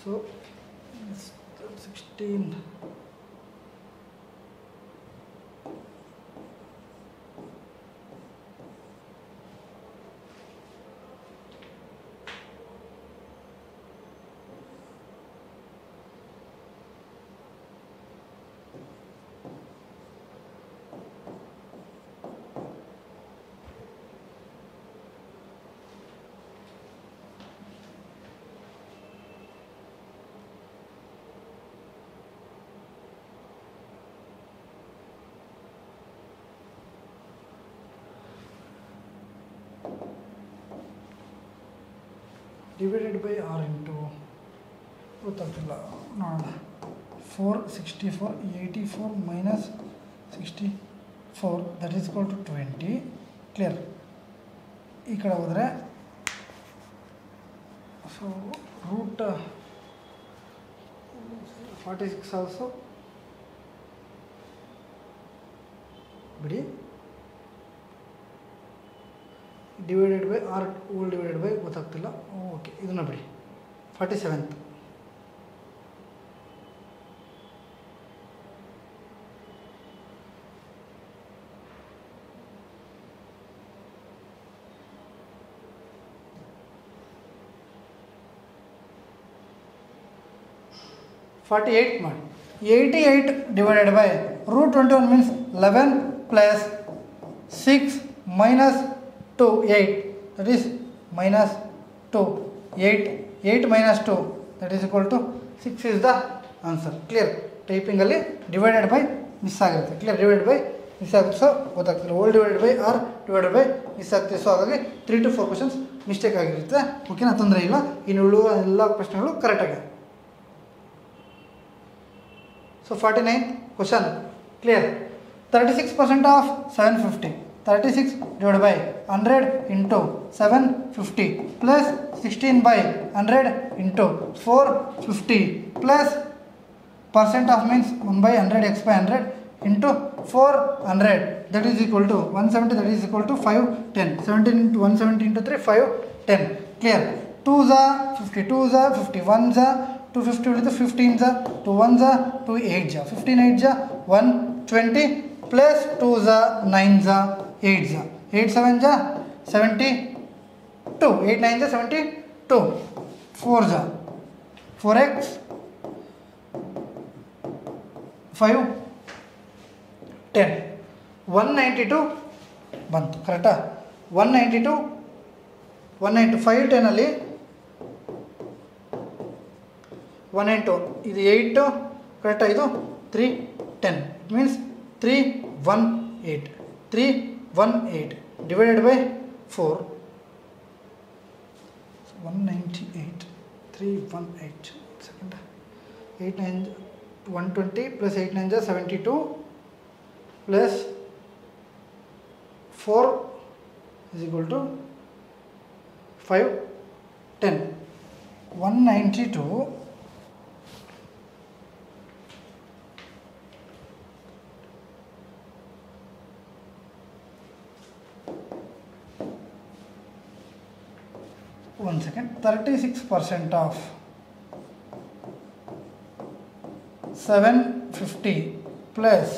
so 16 divided by r into ಗೊತ್ತಾಗ್ತಿಲ್ಲ ನೋಡೋಣ. 464 84 minus 64 that is equal to 20. Clear. ಈ ಕಡೆ ಹೋದರೆ so root 46 also ಬಿಡಿ, divided by or whole divided by ಗೊತ್ತಾಗ್ತಿಲ್ಲ. Okay, ಇದನ್ನು ಬಿಡಿ. 47th. ಮಾಡಿ. 88 divided by root 21 means 11 plus 6 minus 2 8 that is minus 2 8 minus 2 that is equal to 6 is the answer. Clear. ಟೈಪಿಂಗಲ್ಲಿ divided by miss ಆಗಿರುತ್ತೆ. Clear. Divided by miss ಆಗುತ್ತೆ. So ಗೊತ್ತಾಗ್ತಿಲ್ಲ. Whole divided by or divided by miss ಆಗ್ತಿದೆ. So ಹಾಗಾಗಿ 3 to 4 questions mistake ಆಗಿರುತ್ತೆ. ಓಕೆನಾ, ತೊಂದರೆ ಇಲ್ಲ. ಇನ್ನು ಉಳಿಯುವ ಎಲ್ಲ ಪ್ರಶ್ನೆಗಳು ಕರೆಕ್ಟಾಗಿದೆ. So 49th question. Clear. 36% of 750. 36 divided by 100 into 750 plus 16 by 100 into 450 plus percent of means 1 by 100 x by 100 into 400 that is equal to 170 that is equal to 510. 17 into 170 into 3 510. Clear. 2s are 50, 2s are 50, 1s are 250 with the 15s are 2 1s are 2 8s are 15 8s are 120 plus 2s are 9s are 8s are 8 7s are 72 8 9s are 72 4s are 4x 5 10 192 ಬಂತು. ಕರೆಕ್ಟಾ? 192 5 10 ಅಲ್ಲಿ 1 ಇದು 8 ಕರೆಕ್ಟಾ? ಇದು 3 10 it means 318 divided by 4 198 318 second 8 9 120 plus 8 9 72 plus 4 is equal to 510. 192 1 second. 36% of 750 plus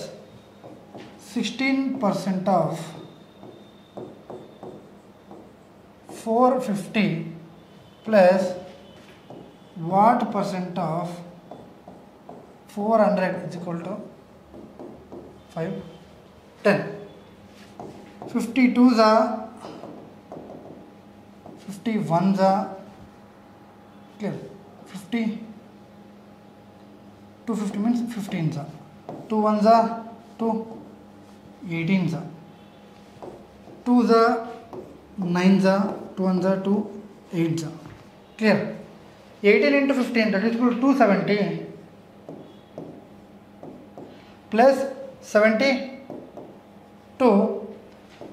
16% of 450 plus what percent of 400 is equal to 510. 52s are 51s are clear. 50 250 means 15s are 2 1s are 2 18s are 2s are 9s are 2 1s are 2 8s are clear. 18 into 15 that is equal to 270 plus 72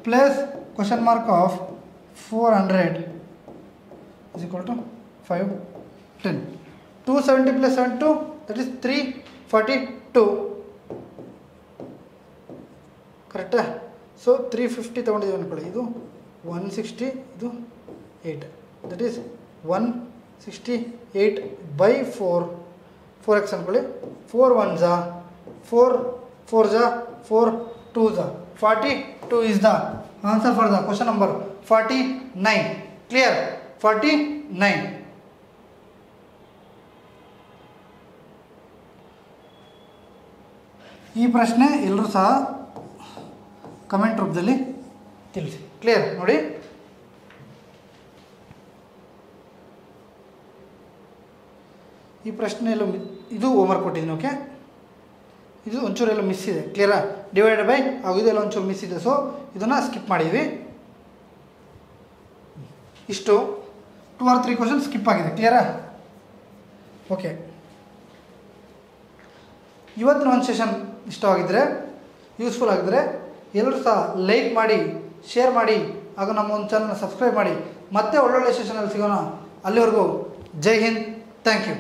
plus question mark of 400 is equal to 510. 270 plus 72 that is 342 correct. So 350 ತಗೊಂಡಿದ್ದೀವಿ ಅನ್ಕೊಳ್ಳಿ. ಇದು 160 ಇದು 8 that is 168 by 4 4x ಅನ್ಕೊಳ್ಳಿ. 4 1s are 4 4s are 4 2s are 42 is the answer for the question number 49. Clear. 49. ಈ ಪ್ರಶ್ನೆ ಎಲ್ಲರೂ ಸಹ comment ರೂಪದಲ್ಲಿ ತಿಳಿಸಿ. ಕ್ಲಿಯರ್. ನೋಡಿ, ಈ ಪ್ರಶ್ನೆ ಎಲ್ಲೋ ಇದು ಹೋಮ್ವರ್ಕ್ ಕೊಟ್ಟಿದ್ದೀನಿ. ಓಕೆ, ಇದು ಒಂಚೂರು ಎಲ್ಲ ಮಿಸ್ ಇದೆ. ಕ್ಲಿಯರಾ? ಡಿವೈಡೆಡ್ ಬೈ ಇದೆಲ್ಲ ಒಂಚೂರು ಮಿಸ್ ಇದೆ. ಸೊ ಇದನ್ನು ಸ್ಕಿಪ್ ಮಾಡಿದ್ವಿ. ಇಷ್ಟು 2 or 3 ಕ್ವಶನ್ ಸ್ಕಿಪ್ ಆಗಿದೆ. ಕ್ಲಿಯರಾ? ಓಕೆ, ಇವತ್ತಿನ ಒಂದು ಸೆಷನ್ ಇಷ್ಟವಾಗಿದ್ದರೆ, ಯೂಸ್ಫುಲ್ ಆಗಿದ್ದರೆ ಎಲ್ಲರೂ ಸಹ ಲೈಕ್ ಮಾಡಿ, ಶೇರ್ ಮಾಡಿ, ಹಾಗೂ ನಮ್ಮ ಒಂದು ಚಾನಲ್ನ ಸಬ್ಸ್ಕ್ರೈಬ್ ಮಾಡಿ. ಮತ್ತೆ ಒಳ್ಳೊಳ್ಳೆ ಸೆಷನಲ್ಲಿ ಸಿಗೋಣ. ಅಲ್ಲಿವರೆಗೂ ಜೈ ಹಿಂದ್, ಥ್ಯಾಂಕ್ ಯು.